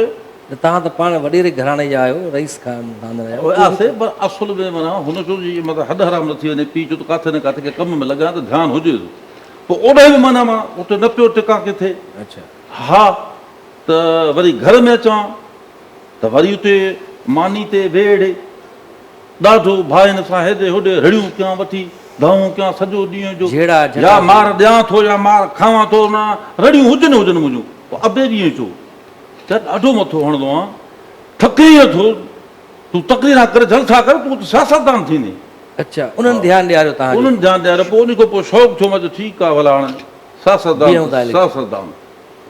S1: तव्हां त पाण वॾेरे घराणे जा आहियो, रईस ख़ान आहियो।
S4: वियासीं, पर असुल में माना हुन चयो जी मतिलबु हद हराम न थी वञे, पीउ चयो त किथे न किथे कम में लॻा त ध्यानु हुजे। पोइ ओॾे बि माना मां उते न पियो टिकां किथे।
S1: अच्छा,
S4: हा, त वरी घर में अचां त वरी उते मानी ते वेड़ ॾाढो भाइनि सां हेॾे होॾे रड़ियूं कयां, वठी धाऊं कयां सॼो ॾींहं जो,
S1: जहिड़ा
S4: या मार ॾियां थो या मार खावां थो, न रड़ियूं हुजनि मुंहिंजूं। पोइ अबे बि ईअं चयो त ॾाढो मथो हणंदो आहे, थकी नथो, तूं तकलीफ़ करे जलसा कर, तूं सियासतदान थींदी।
S1: अच्छा, उन्हनि ध्यानु ॾियारियो तव्हां
S4: उन्हनि ध्यानु ॾियारियो, पोइ उन खां पोइ शौक़ु थियो, मां चयो ठीकु आहे भला हाणे
S1: बीहूं था इलेक्शन।
S4: सियासतदान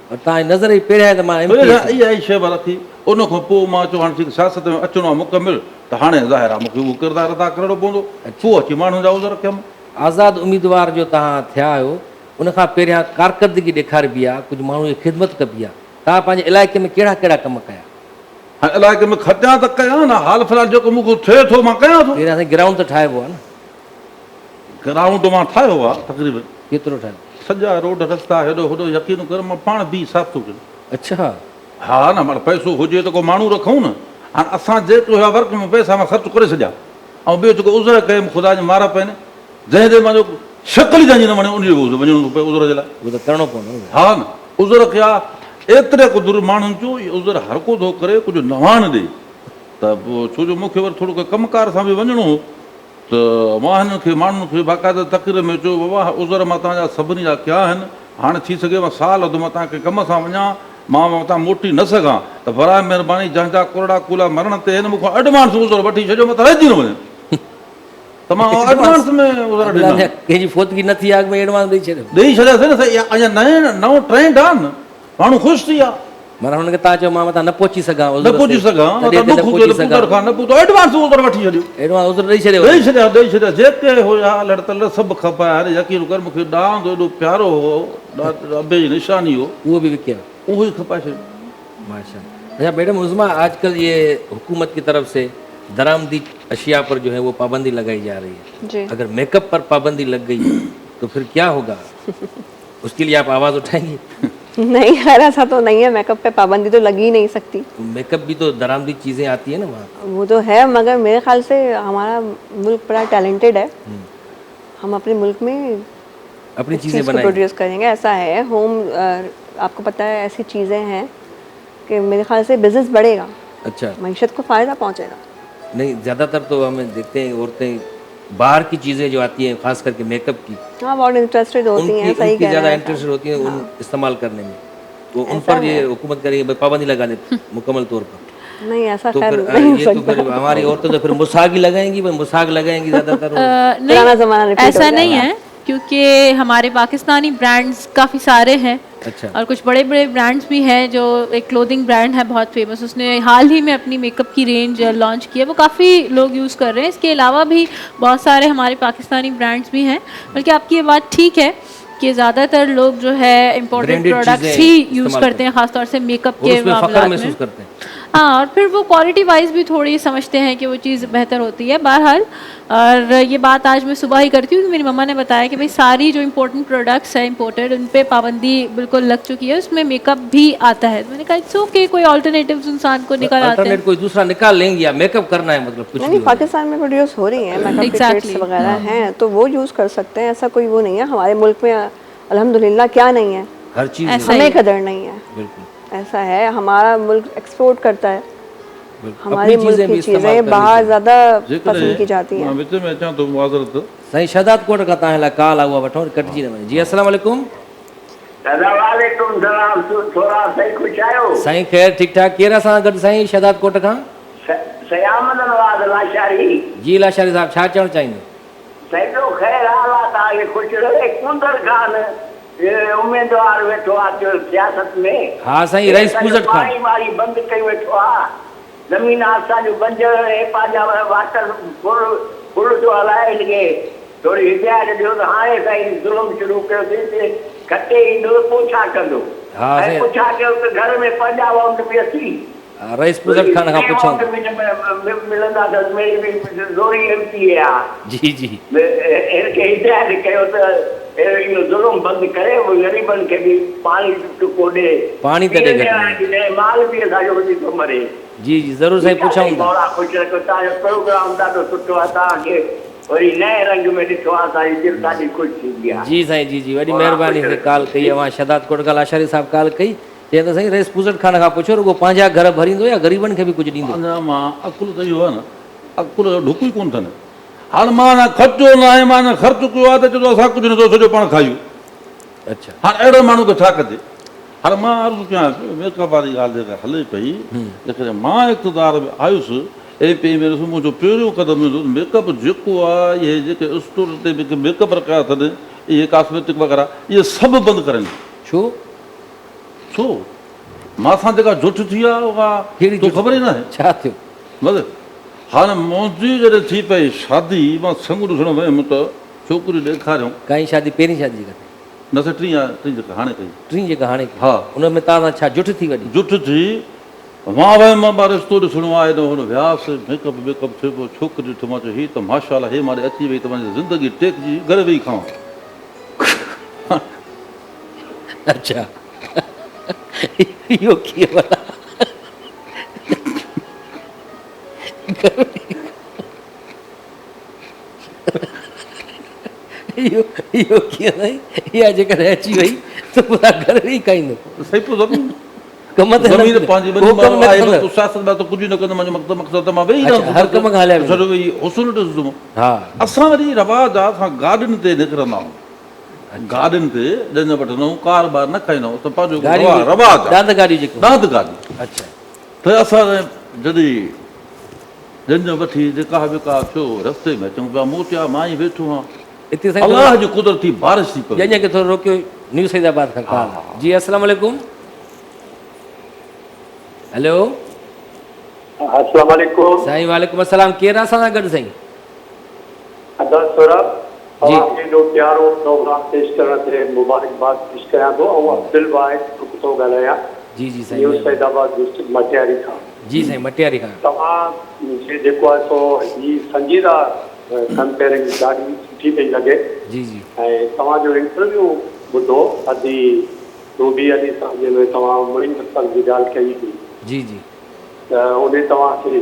S1: तव्हांजी नज़र ई पहिरियां त मां MP
S4: इहा ई शइ रखी। उन खां पोइ मां चयो हाणे ठीकु सियासत में अचिणो आहे मुकमिल, त हाणे ज़ाहिर आहे मूंखे उहो किरदारु अदा करणो पवंदो। पोइ अची माण्हुनि जा उज़र कयमि।
S1: आज़ादु उम्मीदवार जो तव्हां थिया आहियो, उनखां पहिरियां कारकर्दगी ॾेखारिबी आहे, कुझु माण्हू जी ख़िदमत कबी आहे। तव्हां पंहिंजे इलाइक़े में कहिड़ा कहिड़ा कम कया?
S4: हाणे इलाइक़े में खटिया त कयां न, हाल फ़िलहाल जेको मूंखे थिए थो मां कयां थो।
S1: पहिरियां साईं ग्राउंड त ठाहिबो आहे न?
S4: ग्राउंड मां ठाहियो आहे तक़रीबन,
S1: केतिरो ठाहियो?
S4: सॼा रोड रस्ता हेॾो होॾो यकीन कर मां पाण बि साफ़ थो कयां।
S1: अच्छा,
S4: हा न, माना पैसो हुजे त को माण्हू रखूं न। हाणे असां जेतिरो वर्क में पैसा मां ख़र्चु करे छॾिया, ऐं ॿियो जेको उज़र कयुमि ख़ुदा जी मार पइनि, जंहिं ते मुंहिंजो शकल ई जंहिंजी न वणे उन जो वञिणो पए उज़र जे लाइ।
S1: उहो त करिणो पवंदो न।
S4: हा न, उज़र कया एतिरे क़दुरु माण्हुनि जो उज़र हर को थो करे, कुझु नवाण ॾे त पोइ छो जो मूंखे वरी थोरो कमकार सां बि वञिणो हो, त मां हिननि खे माण्हुनि खे बाक़ाइदा तक़रीर में चयो बाबा उज़र मां तव्हांजा सभिनी जा कया आहिनि, हाणे थी सघे मां साल अधु मां तव्हांखे कम सां वञा, मां तव्हां मोटी न सघां त बराए महिरबानी जंहिंजा कोड़ा कूला मरण ते हिन मूंखां एडवांस उज़र वठी छॾियो, मां त रहिजी न वञे। त मां एडवांस में उज़र ॾिना,
S1: कंहिंजी फोतगी न थी आहे, एडवांस ॾेई छॾियो।
S4: ॾेई छॾियासीं न। अञा नओं ट्रेंड आहे न, माण्हू ख़ुशि थी विया।
S1: माना हुनखे तव्हां चयो मां मथां न पहुची सघां,
S4: न पहुची सघां, एडवांस उज़र वठी छॾियो,
S1: एडवांस उज़र ॾेई छॾियो।
S4: ॾेई छॾिया। जेके हुया लड़तल सभु खपाया। हाणे यकीन कर मूंखे ॾांहुं एॾो प्यारो हो, अबे जी निशानी हो,
S1: उहो बि विकिया,
S4: उहो ई खपाए छॾियो।
S1: माशा। अच्छा मैडम उज़मा, आजकल ये हुकूमत की तरफ से दरामदी अशिया पर जो है वो पाबंदी लगाई जा रही है
S2: जी।
S1: अगर मेकअप पर पाबंदी लग गई तो फिर क्या होगा? उसके लिए आप आवाज़ उठाएंगी?
S2: नहीं खैर ऐसा तो नहीं है, मेकअप पे पाबंदी तो लग ही नहीं सकती।
S1: मेकअप भी तो दरामदी चीज़ें आती है ना वहाँ।
S2: वो तो है, मगर मेरे ख्याल से हमारा मुल्क बड़ा टैलेंटेड है, हम अपने मुल्क में
S1: अपनी चीज़ें
S2: चीज़ को
S1: बनाएंगे।
S2: प्रोड्यूस करेंगे। ऐसा है आपको पता है ऐसी चीज़ें हैं कि मेरे ख्याल से बिजनेस बढ़ेगा,
S1: अच्छा,
S2: मईशत को फ़ायदा पहुंचेगा।
S1: नहीं ज़्यादातर तो हमें देखते हैं औरतें बाहर की चीज़ें जो आती हैं, खास करके मेकअप की,
S2: हाँ बहुत इंटरेस्टेड होती हैं, सही
S1: उनकी
S2: कह
S1: ज़्यादा
S2: रहे हैं।
S1: इंटरेस्टेड होती हैं उन इस्तेमाल करने में, तो उन पर ये हुकूमत करेगी पाबंदी लगा दे मुकम्मल तौर पर।
S2: नहीं ऐसा
S1: तो
S2: खैर
S1: फिर
S2: नहीं हो
S1: ये तो
S2: सकता।
S1: फिर हमारी औरतें तो फिर मुसाग ही लगाएंगी, मुसाग लगाएंगी ज़्यादातर।
S2: पुराना ज़माना
S3: नहीं,
S2: repeat हो
S3: ऐसा
S2: गया।
S3: नहीं है, क्योंकि हमारे पाकिस्तानी ब्रांड्स काफ़ी सारे हैं।
S1: अच्छा,
S3: और कुछ बड़े बड़े ब्रांड्स भी हैं, जो एक क्लोथिंग ब्रांड है बहुत फेमस, उसने हाल ही में अपनी मेकअप की रेंज लॉन्च की है, वो काफ़ी लोग यूज़ कर रहे हैं। इसके अलावा भी बहुत सारे हमारे पाकिस्तानी ब्रांड्स भी हैं। बल्कि आपकी ये बात ठीक है कि ज़्यादातर लोग जो है इम्पोर्टेड
S1: Branded
S3: प्रोडक्ट्स
S1: चीज़ें
S3: ही
S1: इस्तेमाल
S3: यूज़ करते हैं, ख़ासतौर से मेकअप
S1: और
S3: के
S1: उसमें फ़ख्र
S3: मामला
S1: महसूस
S3: में।
S1: करते हैं।
S3: हाँ, और फिर वो क्वालिटी वाइज भी थोड़ी समझते हैं कि वो चीज़ बेहतर होती है। बहरहाल, और ये बात आज मैं सुबह ही करती हूँ कि मेरी मम्मा ने बताया कि भाई सारी जो इम्पोर्टेंट प्रोडक्ट्स हैं इम्पोर्टेड, उन पे पाबंदी बिल्कुल लग चुकी है, उसमें मेकअप भी आता है। मैंने कहा इट्स ओके, कोई ऑल्टरनेटिव्स इंसान को निकल आते हैं।
S1: अल्टरनेट कोई दूसरा निकाल लेंगे या मेकअप करना है, मतलब कुछ
S2: नहीं
S1: भी
S2: पाकिस्तान में प्रोड्यूस हो रही है मेकअप
S3: Exactly.
S2: किट्स वगैरह हैं, तो वो यूज़ कर सकते हैं, ऐसा कोई वो नहीं है। हमारे मुल्क में अल्हम्दुलिल्लाह क्या नहीं है,
S1: हर चीज़
S3: ऐसा
S2: हमें कदर नहीं है।
S1: बिल्कुल
S2: ऐसा है, हमारा मुल्क एक्सपोर्ट करता है,
S1: बिल्कुल।
S2: हमारी
S1: अपनी
S2: मुल्क
S1: चीज़ें भी
S2: की
S1: इस्तेमाल
S2: चीज़ें
S1: कर
S2: बाहर
S1: लीजिए।
S2: ज़्यादा पसंद की जाती
S4: मां
S2: हैं।
S4: विच में अचां थो मुआज़रत।
S1: साईं शहदाद कोट का तव्हां लाइ काल आहे, उहा वठो, कटिजी न वञे। जी अस्सलाम वालेकुम।
S5: वालेकुम सलाम, थोड़ा सही कुछ आयो।
S1: साईं ख़ैर ठीक ठाक, केरु सां गॾु साईं शहदाद कोट खां?
S5: सयामत नवाज़ लाशारी।
S1: जी लाशारी साहब, छा चवणु चाहींदो?
S5: सैदो ख़ैर हाल आहे, तव्हांखे ख़ुशि रहे। कुंदर ख़ान उम्मीदवार वेठो आहे सियासत में।
S1: हा साईं, रईस पूजट खान।
S5: पाणी वारी बंदि कई वेठो आहे, ज़मीन असांजो बंजर ऐं पंहिंजा वाटर फुल थो हलाए। हिनखे थोरी हिदायत ॾियो त हाणे साईं ज़ुल्म शुरू कयोसीं, खटे ईंदो पोइ छा कंदो?
S1: हा
S5: ऐं
S1: साईं,
S5: पोइ छा कयो त घर में पंहिंजा अमाउंट बि अची
S1: रईस पूजट खान खां पुछूं।
S5: मिलंदा त मेरी बि ज़ोरी एमपी आहे।
S1: जी जी,
S5: हिनखे हिदायत कयो त इहो ज़ुल्म बंदि करे, ग़रीबनि खे बि पाणी टुको ॾे,
S1: पाणी त ॾे।
S5: माल बि असांजो वधी थो मरे।
S1: जी जी ज़रूरु साईं, पुछूं था।
S5: थोरा ख़ुशि रखो, तव्हांजो प्रोग्राम ॾाढो सुठो आहे, तव्हांखे वरी नए रंग में ॾिठो आहे, असांजी दिलि ॾाढी ख़ुशि थींदी आहे।
S1: जी साईं, जी जी, वॾी महिरबानी से कॉल कई आहे। शहदाद कोट खां लाशारी साहब कॉल कई, चए त साईं रईस पूजट खान खां पुछो, रुगो पंहिंजा घर भरींदो या ग़रीबनि खे बि कुझु ॾींदो?
S4: अञा मां अकुल त इहो आहे न, अकुल जो ढुक ई कोन अथनि। हाणे मां न ख़र्चो न आहे, मां न ख़र्चु कयो आहे त चवंदो असां कुझु नथो, सॼो पाण खायूं।
S1: अच्छा,
S4: हाणे अहिड़े माण्हू खे छा कजे? हर मां अर्ज़ु कयां मेकअप वारी ॻाल्हि जेका हले पई जेकॾहिं मां इक़्तिदार में आयुसि ऐं पे में मुंहिंजो पहिरियों क़दम हूंदो मेकअप जेको आहे इहे जेके स्टोर ते जेके मेकअप रखिया अथनि इहे कॉस्मेटिक वग़ैरह इहे सभु बंदि करनि।
S1: छो
S4: छो मां सां जेका जुठ थी आहे उहा
S1: कहिड़ी
S4: तो
S1: जुठ?
S4: ख़बर ई न आहे।
S1: छा थियो?
S4: मतिलबु हाणे मुंहिंजी जॾहिं थी पई शादी मां संग ॾिसणु वियुमि त छोकिरियूं ॾेखारियूं
S1: काई शादी पहिरीं शादी जेका
S4: न त टीं जेका हाणे कई
S1: टीं जेका हाणे
S4: हा
S1: उन में तव्हां छा जुठ थी वॾी?
S4: जुठ थी मां वियुमि मां रिश्तो ॾिसणो आहे एॾो हुन वियासीं मेकअप वेकअप थियो पियो छोकिरी ॾिठो मां चयो हीअ त माशाल्लाह हे मां अची वई त मुंहिंजी ज़िंदगी टेकजी घरु वेही खावां।
S1: अच्छा इहो कीअं भला? इहो कीअं साईं? इहा जेकॾहिं अची वई त पूरा घर वेही खाईंदो?
S4: सही पियो ज़मीन
S1: कम ते न-
S4: ज़मीन पंहिंजी
S1: को कम न
S4: आहे
S1: कंदो?
S4: तूं सियासत में त कुझु न कंदो मुंहिंजो मक़सदु त मां वेही
S1: अच्छा, हर कम खां हलिया वेंदो।
S4: छॾो वेही हुस्न ॾिसंदुमि।
S1: हा
S4: असां वरी रवाज आहे असां गाॾियुनि ते निकिरंदा आहियूं गाॾियुनि ते ॾंद वठंदा आहियूं कार बार न खाईंदा आहियूं त पंहिंजो रवाज आहे
S1: दांद गाॾी जेको।
S4: दांत गाॾी
S1: अच्छा
S4: त असां जॾहिं ॾंद वठी जेका बेका थियो रस्ते में चऊं पिया मोटिया मां ई वेठो आहियां
S1: हिते साईं
S4: अलाह जी कुदरती बारिश थी पई
S1: ॼण खे थोरो रोकियो न्यू सैदाबाद खां कॉल। जी अस्सलाम वालेकुम। हेलो
S6: अस्सलाम वालेकुम।
S1: साईं वालेकुम अस्सलाम। केरु आहे असां सां गॾु साईं?
S6: अदब सौरभ
S1: जी।
S6: एॾो प्यारो प्रोग्राम पेश करण ते मुबारकबाद पेश कयां थो ऐं अब्दुल वाहिद थो ॻाल्हायां
S1: जी जी
S6: न्यू
S1: साईं।
S6: सैदाबाद डिस्ट्रिक्ट मटियारी खां।
S1: जी साईं मटियारी खां।
S6: तव्हां मूंखे जेको आहे सो ही संजीदा कंपेयरिंग ॾाढी सुठी पई लॻे
S1: जी जी
S6: ऐं तव्हांजो इंटरव्यू ॿुधो अदी रूबी अली साहब जे में तव्हां मुइन अख्तर जी ॻाल्हि कई हुई
S1: जी जी
S6: त उन तव्हांखे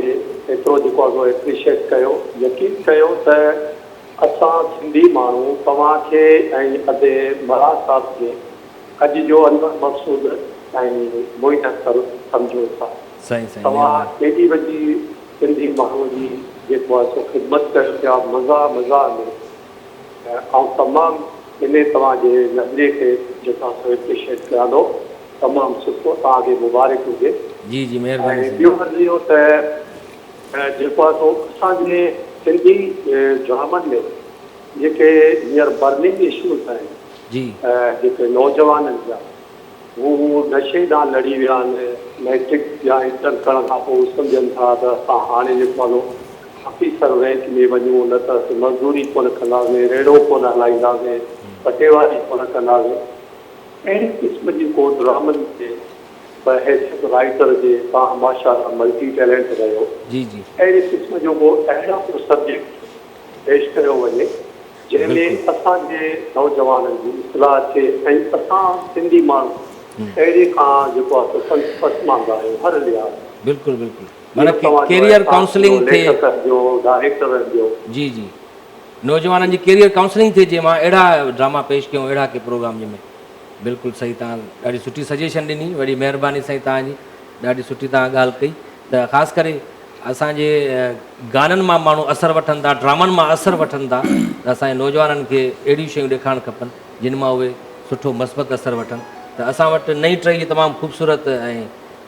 S6: एतिरो जेको आहे सो एप्रिशिएट कयो यकीन कयो त असां सिंधी माण्हू तव्हांखे ऐं अदे महाराज साहब खे अॼु जो अनवर मक़सूद ऐं मुइन अख्तर सम्झो था।
S1: साईं साईं
S6: तव्हां एॾी वॾी सिंधी माण्हू जी जेको आहे सो ख़िदमत कयो पिया मज़ा में ऐं तमामु इन तव्हांजे नज़रिए खे जेका सो एप्रिशिएट कयां थो तमामु सुठो तव्हांखे मुबारक हुजे।
S1: जी जी
S6: ऐं
S1: महिरबानी
S6: ॿियो नज़रियो त जेको आहे सो असांजे सिंधी ड्रामनि में जेके हींअर बर्निंग इशूज़ आहिनि
S1: जी
S6: जेके नौजवाननि जा हू नशे ॾांहुं लड़ी विया आहिनि मैट्रिक या इंटर करण खां पोइ सम्झनि था त असां हाणे जेको आहे ऑफिसर रैंक में वञूं न त मज़दूरी कोन कंदासीं रेड़ो कोन हलाईंदासीं पटेवारी कोन कंदासीं अहिड़े क़िस्म जी को ड्रामनि ते हैसियत राइटर जे तव्हां माशाल्लाह मल्टी टैलेंट रहियो
S1: जी जी
S6: अहिड़े क़िस्म जो को अहिड़ा को सब्जेक्ट पेश कयो वञे जंहिंमें असांजे नौजवाननि जी इस्लाह थिए ऐं असां सिंधी माण्हू अहिड़े खां जेको आहे पसमांदा आहियूं हर लिहाज़
S1: बिल्कुलु बिल्कुलु माना कैरियर काउंसलिंग थिए।
S6: जो डायरेक्टर जो
S1: जी जी नौजवाननि जी कैरियर काउंसलिंग थिए जे मां अहिड़ा ड्रामा पेश कयूं अहिड़ा के प्रोग्राम जंहिंमें बिल्कुलु सही तव्हां ॾाढी सुठी सजेशन ॾिनी वॾी महिरबानी साईं तव्हांजी ॾाढी सुठी तव्हां ॻाल्हि कई त ख़ासि करे असांजे गाननि मां माण्हू असरु वठनि था ड्रामनि मां असरु वठनि था त असांजे नौजवाननि खे अहिड़ियूं शयूं ॾेखारणु खपनि जिन मां उहे सुठो मस्बत असरु वठनि त असां वटि नई टही तमामु ख़ूबसूरत ऐं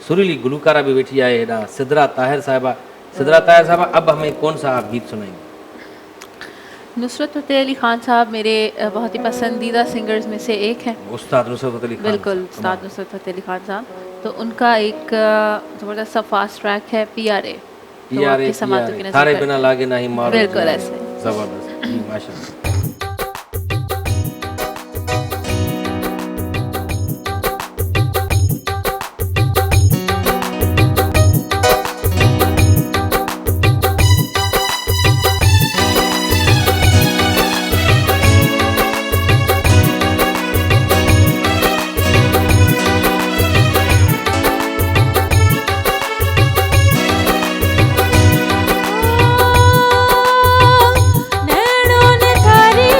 S1: सुरीली गुलकारा भी बैठी है हेॾा सिदरा ताहिर साहिबा। सिदरा ताहिर साहिबा अब हमें कौन सा आप गीत सुनाएंगे?
S3: नुसरत फ़तेह अली ख़ान साहब मेरे बहुत ही पसंदीदा सिंगर्स में से एक हैं।
S1: उस्ताद नुसरत फ़तेह अली खान।
S3: बिल्कुल उस्ताद नुसरत फ़तेह अली ख़ान साहब, तो उनका एक ज़बरदस्त सा फास्ट ट्रैक है PRA।
S1: थारे बिना लागे नहीं मारो।
S3: बिल्कुल ऐसे
S1: जबरदस्त जी माशाल्लाह।
S7: नैनों ने थारी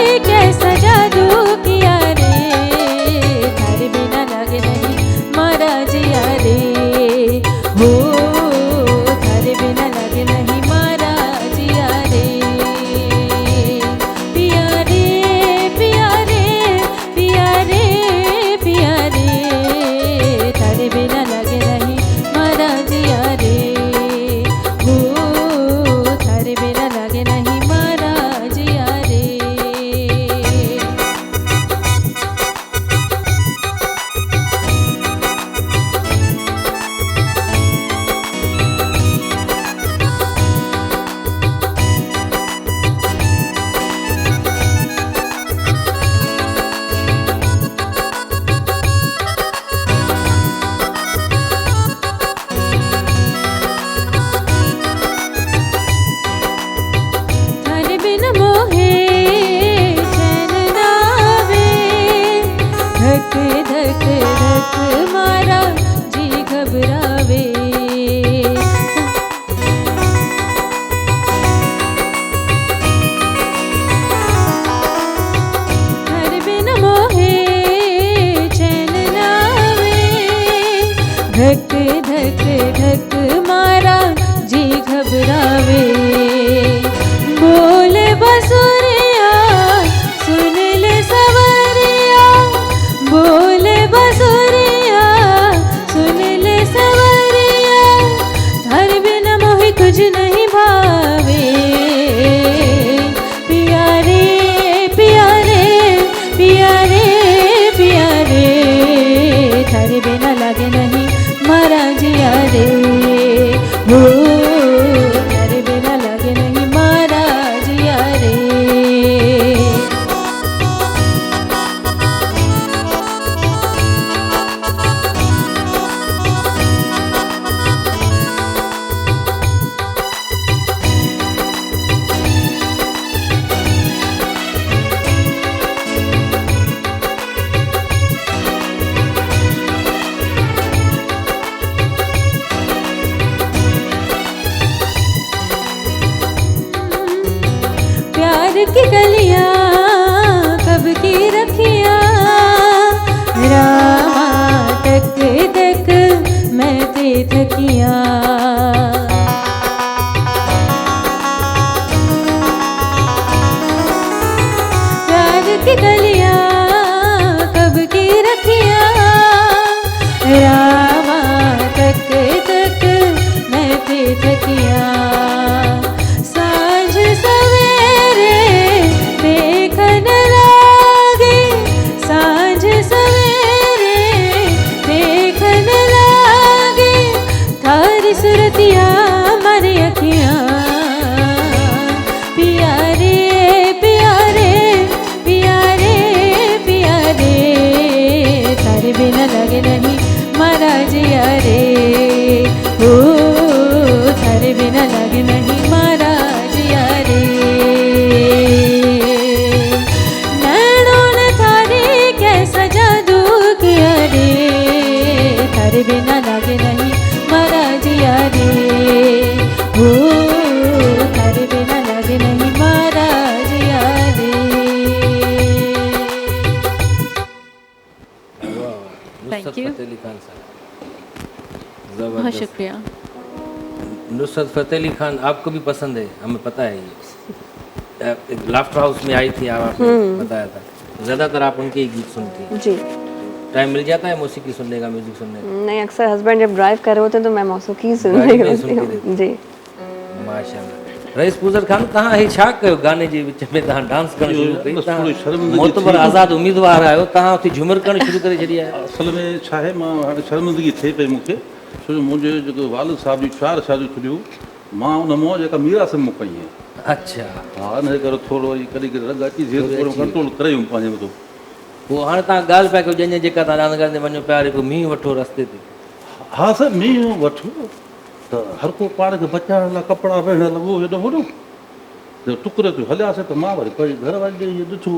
S7: गलियां कब की रखियां, रामा तक तक मैं ते थकियां। प्यार की गलियां कब की रखियां, रामा तक तक मैं ते थकियां। सांझ सवेरे देखन लागे, सांझ सवेरे देखन लागे, थारी सुरतिया मारी अखियां। पिया रे पिया रे पिया रे पिया रे, थारे बिना लगे नहीं मारा जिया रे, ओ थारे बिना लगे नहीं मारा जिया रे। नैनों ने थारे कैसा जादू किया रे, थारे बिना लगे नहीं मारा जिया रे, ओ थारे बिना लगे नहीं मारा जिया रे।
S1: नुसरत
S3: you.
S1: फतेह अली खान साहब,
S3: बहुत
S1: जबरदस्त।
S3: शुक्रिया।
S1: नुसरत फतेह अली खान आपको भी पसंद है, हमें पता है ये। एक लाफ्टर हाउस में आई थी, आपने बताया था। ज़्यादातर आप उनके ही गीत सुनती हैं।
S2: जी
S1: टाइम मिल जाता है मौसीकी सुनने का, म्यूजिक सुनने का?
S2: नहीं, अक्सर हस्बैंड जब ड्राइव कर रहे होते हैं तो मैं मौसीकी सुन
S1: ड्राइव
S2: रही
S1: में
S2: होती
S1: सुनती
S2: हूँ।
S1: रहती।
S2: जी
S1: माशाल्लाह। रईस पूजर खान तव्हां हे छा कयो गाने जे विच में? तव्हां डांस करणु शुरू कई,
S4: बस थोरी
S1: तव्हां
S4: शर्मिंदगी
S1: मोतबर
S4: थी।
S1: आज़ाद उम्मीदवार आहियो, तव्हां उते झूमर करणु शुरू करे छॾी आहे।
S4: असल में छा आहे, मां हाणे शर्मिंदगी थिए पई मूंखे, छो जो मुंहिंजे जेको वालिद साहिब जी 4 शादियूं थियूं, मां उन मां जेका मीरास में कई आहे।
S1: अच्छा,
S4: हा, हिन करे थोरो वरी कॾहिं कॾहिं रग अची थिए थोरो कंट्रोल करियूं पंहिंजे मथां।
S1: पोइ हाणे तव्हां ॻाल्हि पिया कयो जंहिंजे जेका तव्हां रांदि कंदे वञो पिया, वरी पोइ मींहुं वठो रस्ते ते।
S4: हा सर, मींहुं वठो त हर को पाण खे बचाइण लाइ कपिड़ा पाइण लॻो हेॾो होॾो, त टुकर ते हलियासीं त मां वरी पंहिंजी घरवारी ॾे इहो ॾिठो,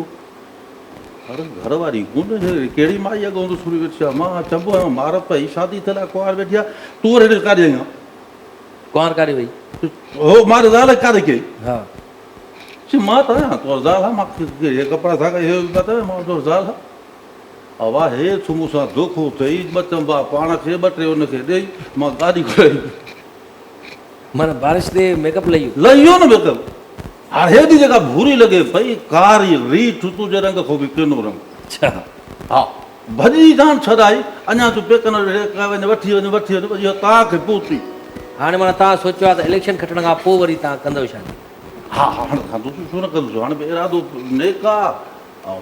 S4: अरे घरवारी कोन, कहिड़ी माई अॻो सुरी वेठी आहे। मां चंबो आहियां मार पई, शादी थियल आहे, कुंवार वेठी आहे, तूं वरी हेॾे काॾे आई आहे?
S1: कुंवार काॾे वई?
S4: हो मारे ज़ाल काॾे कई?
S1: हा,
S4: चई मां त आहियां तोर ज़ाल आहे, मां हे कपिड़ा था इहो बतायो, मां तोर ज़ाल आहे। अवा हे सुम्हूं सां धोखो अथई, ॿ चंबा पाण खे, ॿ टे हुनखे ॾेई, मां गाॾी घुराई।
S1: माना बारिश ते मेकअप लही वियो?
S4: लही वियो न मेकअप। हाणे हेॾी जेका भूरी लॻे पई, कारी रीठ तुंहिंजे रंग खां बि किनो रंग।
S1: अच्छा,
S4: हा, भॼी जान छॾाई, अञा तूं पेकन वञ, वठी वञ वठी वञ, इहो तव्हांखे पहुती।
S1: हाणे माना तव्हां सोचियो आहे त इलेक्शन खटण खां पोइ वरी तव्हां कंदव शादी?
S4: हा, हाणे खां तूं छो न कंदो, हाणे बि इरादो नेक आहे, ऐं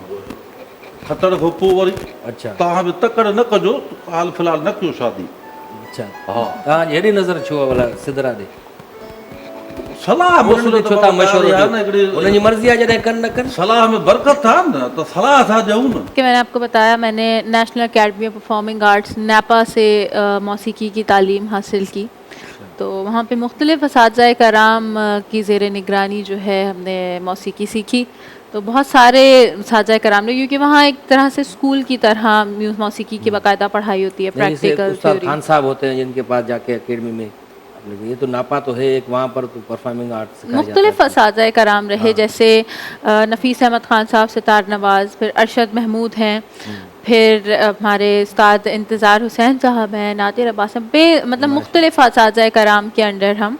S4: खटण खां पोइ वरी
S1: अच्छा
S4: तव्हां बि तकड़ न कजो, हाल फ़िलहालु न कयो शादी।
S1: अच्छा,
S4: हा,
S1: तव्हांजी हेॾी नज़र छो आहे भला सिदरा ॾे?
S4: सलाह
S1: उन्हनि छो था मशवरो
S4: आहे न,
S1: ॾियो?
S4: हिकिड़ी
S1: उन्हनि जी मर्ज़ी आहे, जॾहिं कनि न कनि।
S4: सलाह में बरकत था न, त सलाह था ॾियूं न।
S3: कि मैंने आपको बताया मैंने National Academy of Performing Arts NAPA से मौसीकी की तालीम हासिल की, तो वहाँ पे मुख्तलिफ़ असातिज़ा कराम की ज़ेर निगरानी जो है हमने मौसीकी सीखी। तो बहुत सारे असातिज़ा कराम ने, क्योंकि वहाँ एक तरह से स्कूल की तरह मौसीकी की बाकायदा पढ़ाई होती है,
S1: नहीं, जैसे
S3: प्रैक्टिकल
S1: उस्ताद
S3: थ्योरी।
S1: खान साहब होते हैं जिनके पास जाके एकेडमी में, ये तो नापा तो है एक, वहाँ पर तो परफॉर्मिंग आर्ट सिखाया
S3: मुख्तलिफ़
S1: जाता है।
S3: असातिज़ा कराम रहे, जैसे नफ़ीस अहमद ख़ान साहब, सितार नवाज़, फिर अरशद महमूद हैं, फिर हमारे उस्ताद इंतज़ार हुसैन साहब हैं, नादिर अब्बास हैं, मतलब मुख्तलिफ़ असातिज़ा कराम के अंडर हम,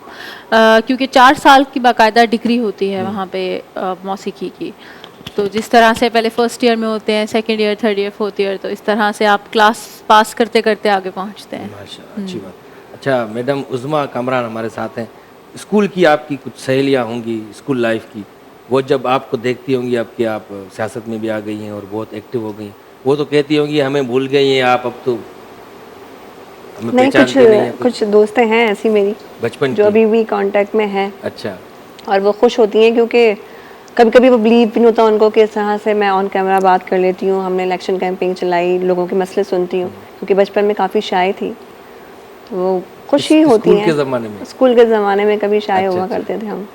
S3: क्योंकि 4 साल की बाकायदा डिग्री होती है वहाँ पे मौसीकी की। तो जिस तरह से पहले फर्स्ट ईयर में होते हैं, second year, third year, fourth year, तो इस तरह से आप क्लास पास करते करते आगे पहुँचते हैं।
S1: माशाअल्लाह, अच्छी बात। अच्छा मैडम उज़मा कामरान हमारे साथ हैं। स्कूल की आपकी कुछ सहेलियाँ होंगी स्कूल लाइफ की, वो जब आपको देखती होंगी, अब कि आप सियासत में भी आ गई हैं और बहुत एक्टिव हो गई, वो तो कहती होंगी हमें भूल गई हैं आप, अब तो हमें
S2: नहीं,
S1: पहचानते नहीं हैं।
S2: कुछ दोस्तें हैं ऐसी मेरी
S1: बचपन
S2: जो
S1: की?
S2: अभी भी कांटेक्ट में हैं,
S1: अच्छा,
S2: और वो खुश होती हैं क्योंकि कभी कभी वो बिलीव भी नहीं होता उनको कि इस तरह से मैं ऑन कैमरा बात कर लेती हूँ। हमने इलेक्शन कैंपेन चलाई, लोगों के मसले सुनती हूँ, क्योंकि बचपन में काफ़ी शाय थी, तो वो खुशी होती
S1: स्कूल
S2: है।
S1: के ज़माने में?
S2: स्कूल के ज़माने में कभी शाय
S1: अच्छा,
S2: हुआ
S1: अच्छा।
S2: करते थे हम,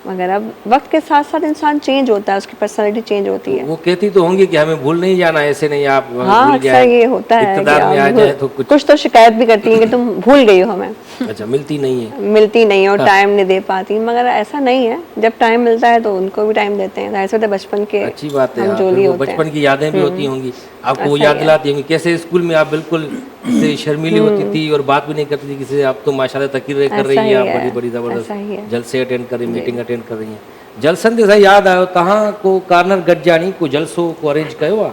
S2: मगर अब वक्त के साथ साथ इंसान चेंज होता है, उसकी पर्सनालिटी चेंज होती है।
S1: वो कहती तो होंगी कि हमें भूल नहीं जाना, ऐसे नहीं आप
S2: हाँ,
S1: भूल गए,
S2: अक्सर ये होता है कि
S1: इक़्तिदार में आ
S2: आप
S1: जाए तो कुछ।
S2: कुछ तो शिकायत भी करती हैं कि तुम भूल गई हो हमें।
S1: अच्छा, मिलती नहीं है।
S2: मिलती नहीं है और टाइम नहीं दे पाती, मगर ऐसा नहीं है, जब टाइम मिलता है तो उनको भी टाइम देते हैं। ऐसे तो बचपन के
S1: अच्छी बात है,
S2: हम
S1: आप
S2: जोली
S1: फिर वो
S2: होते हैं।
S1: बचपन की यादें भी होती होंगी आपको, वो
S2: ऐसा
S1: याद
S2: ही है।
S1: दिलाती होंगी कैसे स्कूल में आप बिल्कुल से शर्मीली होती थी और बात भी नहीं करती थी किसी से, आप तो माशाल्लाह तकरीरें कर रही
S2: ऐसा
S1: हैं,
S2: ही
S1: आप
S2: है,
S1: बड़ी बड़ी
S2: ऐसा ही
S1: ज़बरदस्त
S2: है।
S1: जलसे अटेंड कर रही, मीटिंग अटेंड कर रही हैं। जलसन ते साईं यादि आयो, तव्हां को कार्नर गॾिजाणी को जलसो को अरेंज कयो आहे?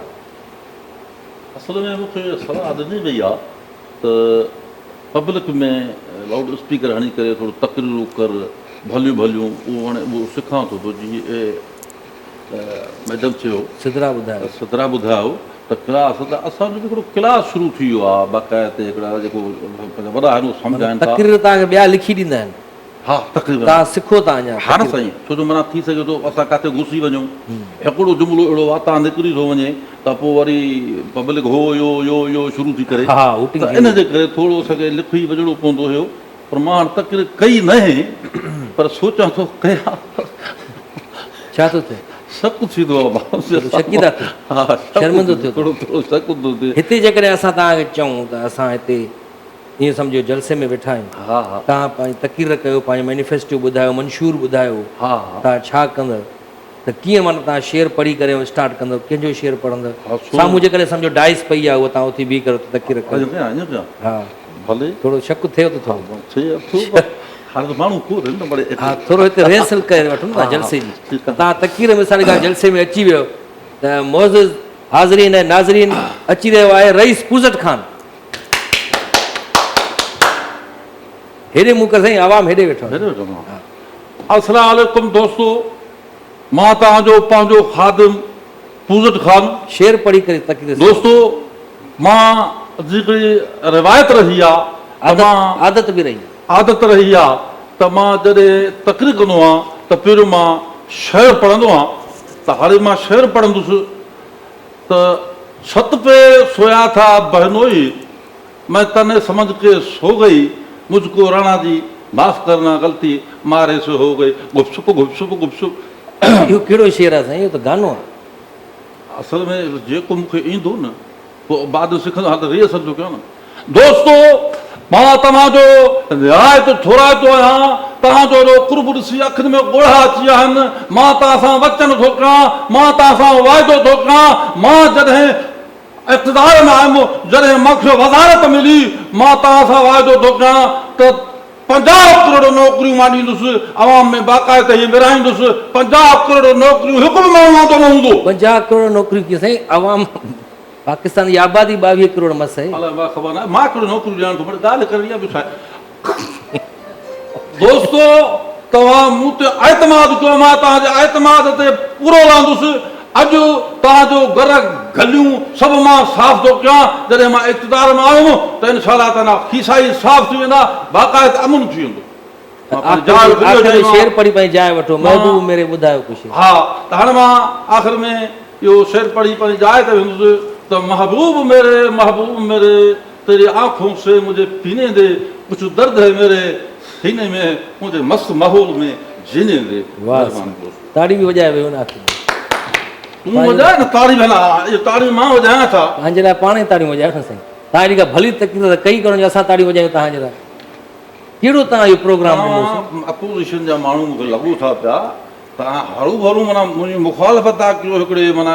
S4: असल में मूंखे सलाह ॾिनी वई आहे त पब्लिक में लाउड स्पीकर हणी करे थोरो तकरीरूं कर, भलियूं भलियूं, उहो हाणे उहो सिखां थो पियो। जीअं मैडम चयो,
S1: सिदरा ॿुधायो।
S4: सतरा ॿुधायो त क्लास, त असांजो बि हिकिड़ो क्लास शुरू थी वियो आहे बाक़ाइदे, हिकिड़ा जेको वॾा आहिनि उहे सम्झाइनि था।
S1: तकरीर तव्हांखे ॿिया लिखी ॾींदा आहिनि,
S4: हा तकरीबन
S1: तव्हां सिखो था अञा?
S4: हा न साईं, छो जो माना थी सघे थो असां किथे घुसी वञूं, हिकिड़ो जुमिलो अहिड़ो वाता निकिरी थो वञे त पोइ वरी पब्लिक हो यो शुरू थी करे,
S1: हा, हूटिंग
S4: त इन जे करे थोरो असांखे लिखी वञिणो पवंदो हुयो। पर मां तकरीर कई न आहे, पर सोचां थो कयां।
S1: छा थो थिए?
S4: शक थींदो आहे,
S1: शकी था थियो?
S4: हा,
S1: शर्मिंदो थियो?
S4: थोरो शक थो थिए।
S1: हिते जेकॾहिं असां तव्हांखे चऊं त असां हिते ईअं सम्झो जलसे में वेठा आहियूं,
S4: हा हा
S1: तव्हां पंहिंजी तक़रीर कयो, पंहिंजो मैनिफेस्टो ॿुधायो, मंशूर ॿुधायो,
S4: हा हा
S1: तव्हां छा कंदव, त कीअं माना तव्हां शेयर पढ़ी करे स्टार्ट कंदव, कंहिंजो शेयर पढ़ंदव?
S4: हा,
S1: साम्हूं जेकॾहिं सम्झो डाइस पई आहे, उहा तव्हां उथी बीह करो त तक़रीर कयो। हा,
S4: भले
S1: थोरो शक थिए थो थोरो।
S4: हाणे त माण्हू को न पड़े।
S1: हा, थोरो हिते रिहर्सल करे वठूं था जलसे जी।
S4: ठीकु आहे।
S1: तव्हां तक़रीर में साढे जलसे में अची वियो त मोज़िज़ हाज़रीन ऐं नाज़रीन अची रहियो आहे रईस पूज़त ख़ान। हेॾे मुंहुं कर साईं, आवाम हेॾे वेठो आहे।
S4: अस्सलाम वालेकुम दोस्तो, मां तव्हांजो पंहिंजो ख़ादिम पूज़त ख़ान।
S1: शेर पढ़ी करे तक़रीर
S4: दोस्तो, मां जेकॾहिं रिवायत रही आहे,
S1: आदत बि रही,
S4: आदत रही आहे त मां जॾहिं तकरीर कंदो आहियां त पहिरियों मां शेर पढ़ंदो आहियां। त हाणे मां शेर पढ़ंदुसि त छत पे सोया था बहनोई, मैं तने समझ के सो गई, मुझको राणा जी माफ़ करना, गलती मारे से हो गई, गुपसुप गुपसुप गुपसुप।
S1: इहो कहिड़ो शेर आहे साईं? इहो त गानो आहे।
S4: असल में जेको मूंखे ईंदो न पोइ बाद में सिखंदो, हाल त रिहर्सल जो कयो न। दोस्तो, मां तव्हांजो रिआयत थोराईंदो आहियां, तव्हांजो जो कुर्ब ॾिसी अखियुनि में ॻोढ़ा अची विया आहिनि। मां तव्हां सां वचन थो कयां, मां तव्हां सां वाइदो थो कयां, मां जॾहिं इक़्तिदार में आयुमि, जॾहिं मूंखे वज़ारत मिली, मां तव्हां सां वाइदो थो कयां त 50 करोड़ नौकरियूं मां ॾींदुसि, अवाम में बाक़ाइदे ही विराईंदुसि। 50 करोड़ नौकरियूं, हिकु बि माण्हू वांदो न हूंदो।
S1: 50 करोड़ नौकरियूं कीअं साईं? अवाम पाकिस्तान जी आबादी 22 करोड़ मस आहे।
S4: अलाए, मां ख़बर न आहे, मां हिकिड़ो नौकरियूं ॾियण थो, पर ॻाल्हि करणी आहे बि छा आहे। दोस्तो, तव्हां मूं ते एतमाद कयो, मां तव्हांजे एतमाद ते पूरो रहंदुसि। अॼु तव्हांजो घर गलियूं सभु मां साफ़ थो कयां। जॾहिं मां इक़्तिदार में आयुमि त इनशाअल्लाह ताला खीसा ई साफ़ थी वेंदा, बाक़ाइदे अमन थी वेंदो।
S1: आख़िर शेर पढ़ी पंहिंजी जाइ वठो, महबूब मेरे ॿुधायो कुझु।
S4: हा, त हाणे मां आख़िर में इहो शेर पढ़ी पंहिंजी जाइ ते वेंदुसि त महबूब मेरे तेरी आंखों से मुझे पीने दे, कुछ दर्द है मेरे सीने में, मुझे मस्त माहौल में जीने दे।
S1: ताड़ी बि वॼाए वियो न आख़िर
S4: तूं वॼाए न ताड़ी, भला इहो ताड़ी मां वॼायां था।
S1: तव्हांजे लाइ पाण ई ताड़ियूं वॼायो न साईं। तव्हांजी का भली तकलीफ़ कई करणो जो असां ताड़ी वॼायूं तव्हांजे लाइ। कहिड़ो तव्हां इहो प्रोग्राम ॾिनोसीं?
S4: अपोज़िशन जा माण्हू मूंखे लॻो था पिया, तव्हां हरू भरू माना मुंहिंजी मुखालफ़त था कयो हिकिड़े माना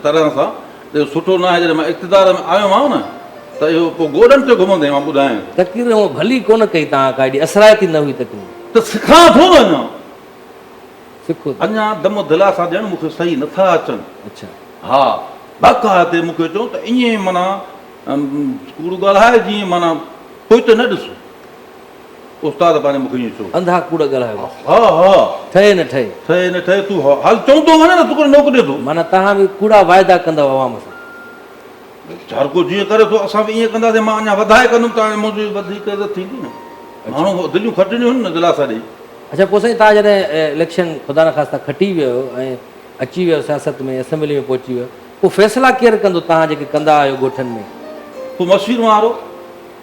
S4: तरह सां, त सुठो न आहे। जॾहिं मां इक़्तिदार में आयो आहियां न त इहो पोइ गोॾनि ते घुमंदे मां ॿुधायां।
S1: तकलीफ़ हूअं भली कोन कई तव्हां, काई असरायती न हुई तकलीफ़।
S4: त सिखां थो न अञा,
S1: सिखो
S4: अञा दम दिलासा ॾियण मूंखे सही नथा अचनि।
S1: अच्छा,
S4: हा, बाक़ाइदे मूंखे चओ त ईअं माना कूड़ ॻाल्हाए, जीअं माना कोई त न ॾिसो। उस्ताद पंहिंजे मूंखे ईअं चओ,
S1: अंधा कूड़ ॻाल्हायो।
S4: हा हा,
S1: ठहे न ठहे,
S4: ठहे न ठहे, तूं हाल चवंदो वञे न, तूं नौकरी थो।
S1: माना तव्हां बि कूड़ा वाइदा कंदव अवाम सां।
S4: हर को जीअं करे थो, असां बि ईअं कंदासीं। मां अञा वधाए कंदुमि त मुंहिंजी वधीक इज़त थींदी न। माण्हू दिलियूं खटणियूं आहिनि न दिलासा ॾेई।
S1: अच्छा, पोइ साईं तव्हां जॾहिं इलेक्शन ख़ुदा न ख़ास्ता खटी वियो ऐं अची वियो सियासत में, असेंबली में पहुची वियो, पोइ फ़ैसिला केरु कंदो तव्हां जेके कंदा आहियो ॻोठनि में?
S4: पोइ मशीर वारो,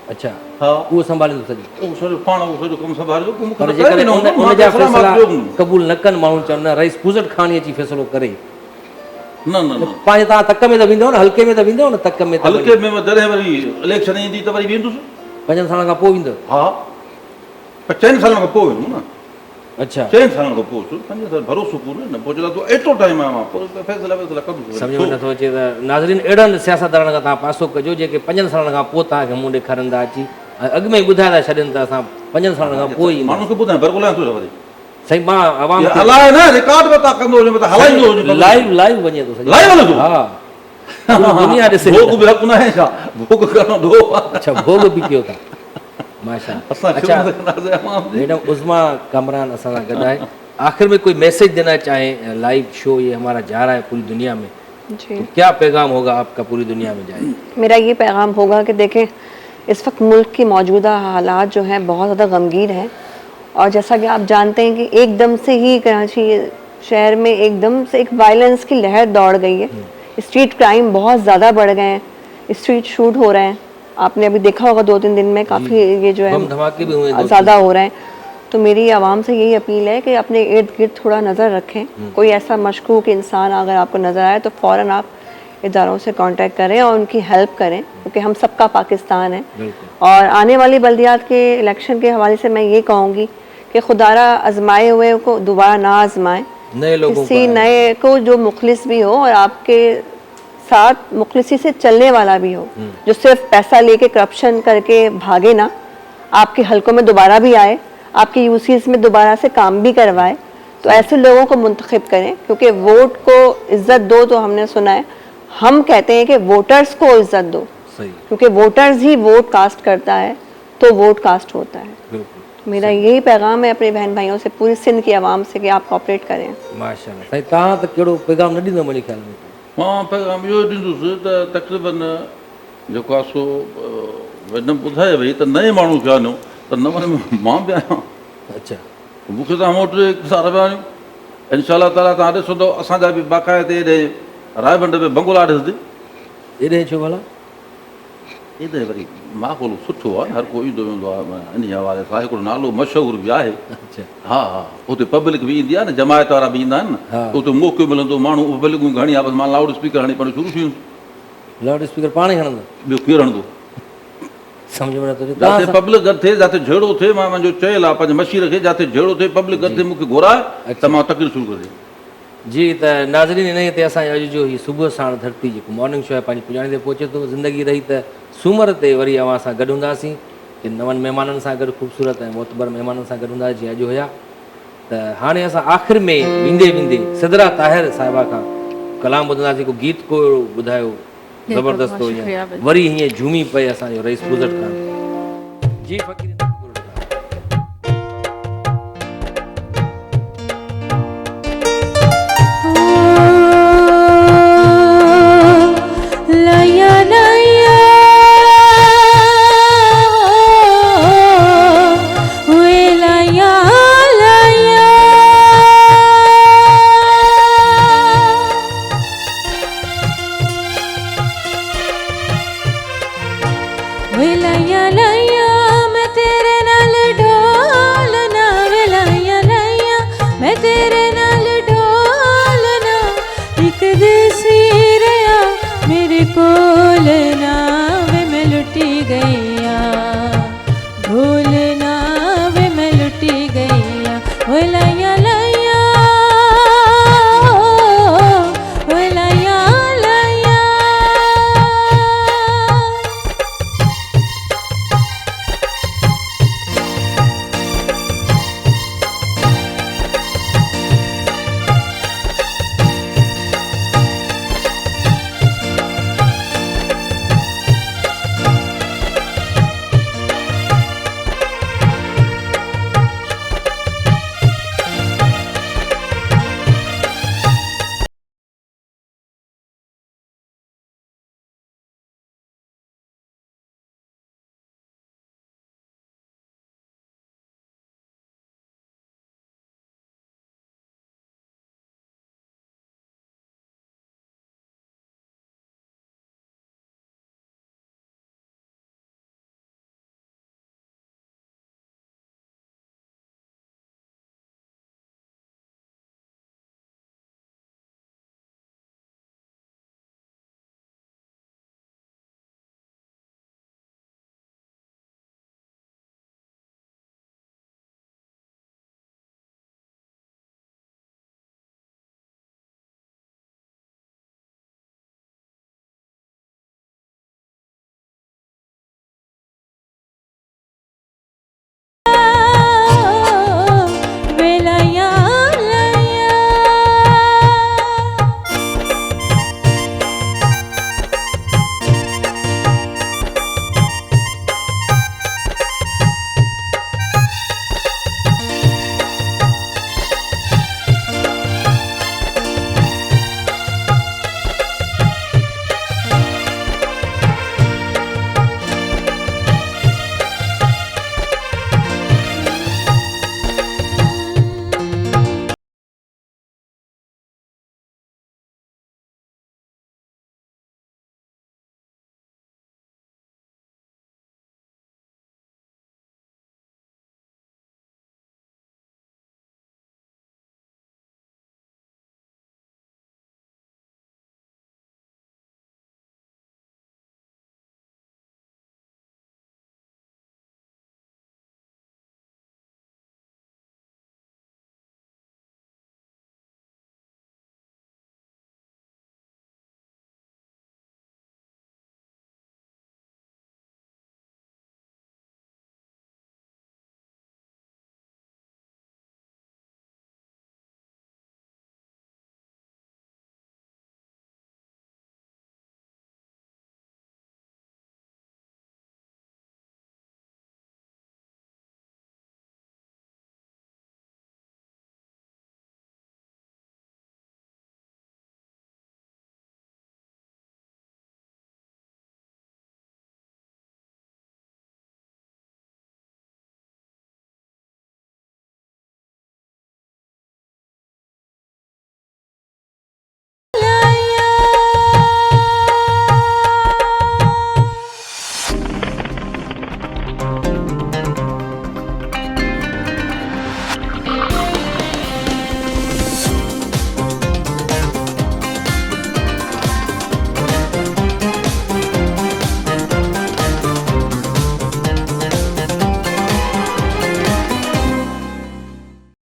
S1: अच्छा,
S4: हा,
S1: उहो संभालींदो सॼो?
S4: उहो सॼो पाण उहो सॼो कमु संभालियो।
S1: पर जेकॾहिं उनजा फ़ैसिला क़बूल न कनि माण्हू, चवनि न रईस पूज़त ख़ान अची फ़ैसिलो करे,
S4: न न न,
S1: पंहिंजे तव्हां तक में त वेंदव न, हल्के में त वेंदव न? तक में
S4: हल्के में जॾहिं वरी इलेक्शन ईंदी त वरी वेंदुसि।
S1: 5 सालनि खां पोइ वेंदव?
S4: हा, पर 4 सालनि खां पोइ वेंदुमि न,
S1: अच्छा
S4: 4 सालनि खां पोइ 5 साल भरोसो कोन्हे न, पोइ चवंदा तूं एतिरो टाइम आहे, मां पोइ फ़ैसिला कंदुसि।
S1: सम्झ में नथो अचे त नाज़रीन अहिड़नि सियासतदाननि खां तव्हां पासो कजो जेके 5 सालनि खां पोइ तव्हांखे मुंहुं ॾेखारींदा अची ऐं अॻु में ई ॿुधाए था छॾनि त असां 5 सालनि खां पोइ
S4: माण्हुनि खे ॿुधाए बरगुलाए थो वरी
S1: साईं मां आवाम
S4: हलाए न रिकॉर्ड में तव्हां कंदो हुजे मतिलबु हलाईंदो हुजे
S1: लाइव वञे थो सॼो।
S4: लाइव हले थो?
S1: हा पूरी दुनिया ॾिसे।
S4: भोग बि हक़ न आहे छा? भोग करणो दो
S1: अच्छा भोग बि कयो था माशा।
S4: असां
S1: अच्छा मैडम उज़मा कामरान असां सां गॾु आहे। आखिर में कोई मैसेज देना चाहें, लाइव शो ये हमारा जा रहा है पूरी दुनिया में,
S2: जी
S1: तो क्या पैगाम होगा आपका पूरी दुनिया में जाए?
S2: मेरा ये पैगाम होगा कि देखें इस वक्त मुल्क की मौजूदा हालात जो हैं बहुत ज़्यादा गमगीन हैं, और जैसा कि आप जानते हैं कि एकदम से ही कराची शहर में एकदम से एक वायलेंस की लहर दौड़ गई है। स्ट्रीट क्राइम बहुत ज़्यादा बढ़ गए हैं, स्ट्रीट शूट हो रहे हैं, आपने अभी देखा होगा 2-3 दिन में काफ़ी ये जो
S1: बम धमाके भी हुए
S2: है ज़्यादा हो रहे हैं। तो मेरी आवाम से यही अपील है कि अपने इर्द गिर्द थोड़ा नज़र रखें, कोई ऐसा मशकूक इंसान अगर आपको नज़र आए तो फ़ौरन आप इदारों से कांटेक्ट करें और उनकी हेल्प करें, क्योंकि हम सबका पाकिस्तान है। और आने वाली बल्दियात के इलेक्शन के हवाले से मैं ये कहूँगी कि खुदारा आजमाए हुए को दोबारा ना आजमाएं,
S1: नए लोगों
S2: किसी नए को जो मुखलिस भी हो और आपके साथ मुखलिसी से चलने वाला भी हो, जो सिर्फ पैसा लेके करप्शन करके भागे ना, आपके हलकों में दोबारा भी आए, आपके यूसीएस में दोबारा से काम भी करवाए, तो ऐसे लोगों को मुंतखब करें। क्योंकि वोट को इज्जत दो तो हमने सुना है, हम कहते हैं कि वोटर्स को इज्जत दो,
S1: सही,
S2: क्योंकि वोटर्स ही वोट कास्ट करता है तो वोट कास्ट होता है।
S1: बिल्कुल
S2: मेरा यही पैगाम है अपने बहन भाइयों से, पूरी सिंध की आवाम से, कि आप कोऑपरेट करें।
S1: माशाल्लाह। साईं तव्हां त कहिड़ो पैगाम न ॾींदो मुंहिंजे ख्याल में?
S4: मां पैगाम इहो ॾींदुसि त तक़रीबन जेको आहे सो मैडम ॿुधाए वई त नए माण्हू खे आनियो त नवनि में मां बि आहियां।
S1: अच्छा
S4: मूंखे तव्हां वटि सारा पिया आहियूं, इनशा ताला तव्हां ॾिसंदो असांजा बि बाक़ाइदे हेॾे रायबंड में बंगुला ॾिसंदी।
S1: एॾे छो भला?
S4: हेॾे वरी माहौल सुठो आहे, हर कोई ईंदो वेंदो आहे, इन हवाले सां हिकिड़ो नालो मशहूरु बि आहे।
S1: अच्छा
S4: हा हा, हुते पब्लिक बि ईंदी आहे न, जमायत वारा बि ईंदा आहिनि
S1: हा।
S4: न, उते मौक़ो मिलंदो, माण्हू पब्लिकूं घणी आहे, बसि मां लाउड स्पीकर हणी पाण शुरू थी वियुसि।
S1: लाउड स्पीकर पाण ई हणंदो?
S4: ॿियो केरु हणंदो?
S1: सम्झ में नथो अचे।
S4: जिते पब्लिक गॾु थिए, जिते झेड़ो थिए, मां मुंहिंजो चयल आहे पंहिंजे मशीर खे, जिते झेड़ो थिए पब्लिक गॾु थिए मूंखे घुराए त मां तकलीफ़ शुरू करे।
S1: जी त नाज़रीन इन ते असांजो अॼु जो हीउ सुबुह साण धरती जेको मॉर्निंग शो आहे पंहिंजी पुॼाणे ते पहुचे थो। ज़िंदगी रही त सूमर ते वरी अवां सां गॾु हूंदासीं, कि नवनि महिमाननि सां गॾु, ख़ूबसूरत ऐं मोतबर महिमाननि सां गॾु हूंदासीं जीअं अॼु हुया। त हाणे असां आख़िर में वेंदे वेंदे सिदरा ताहिर साहिबा खां कलाम ॿुधंदासीं, को गीत को ॿुधायो ज़बरदस्त हो, वरी हीअं झूमी पए असांजो रईस बुज़ट खान जी फ़क़ीर।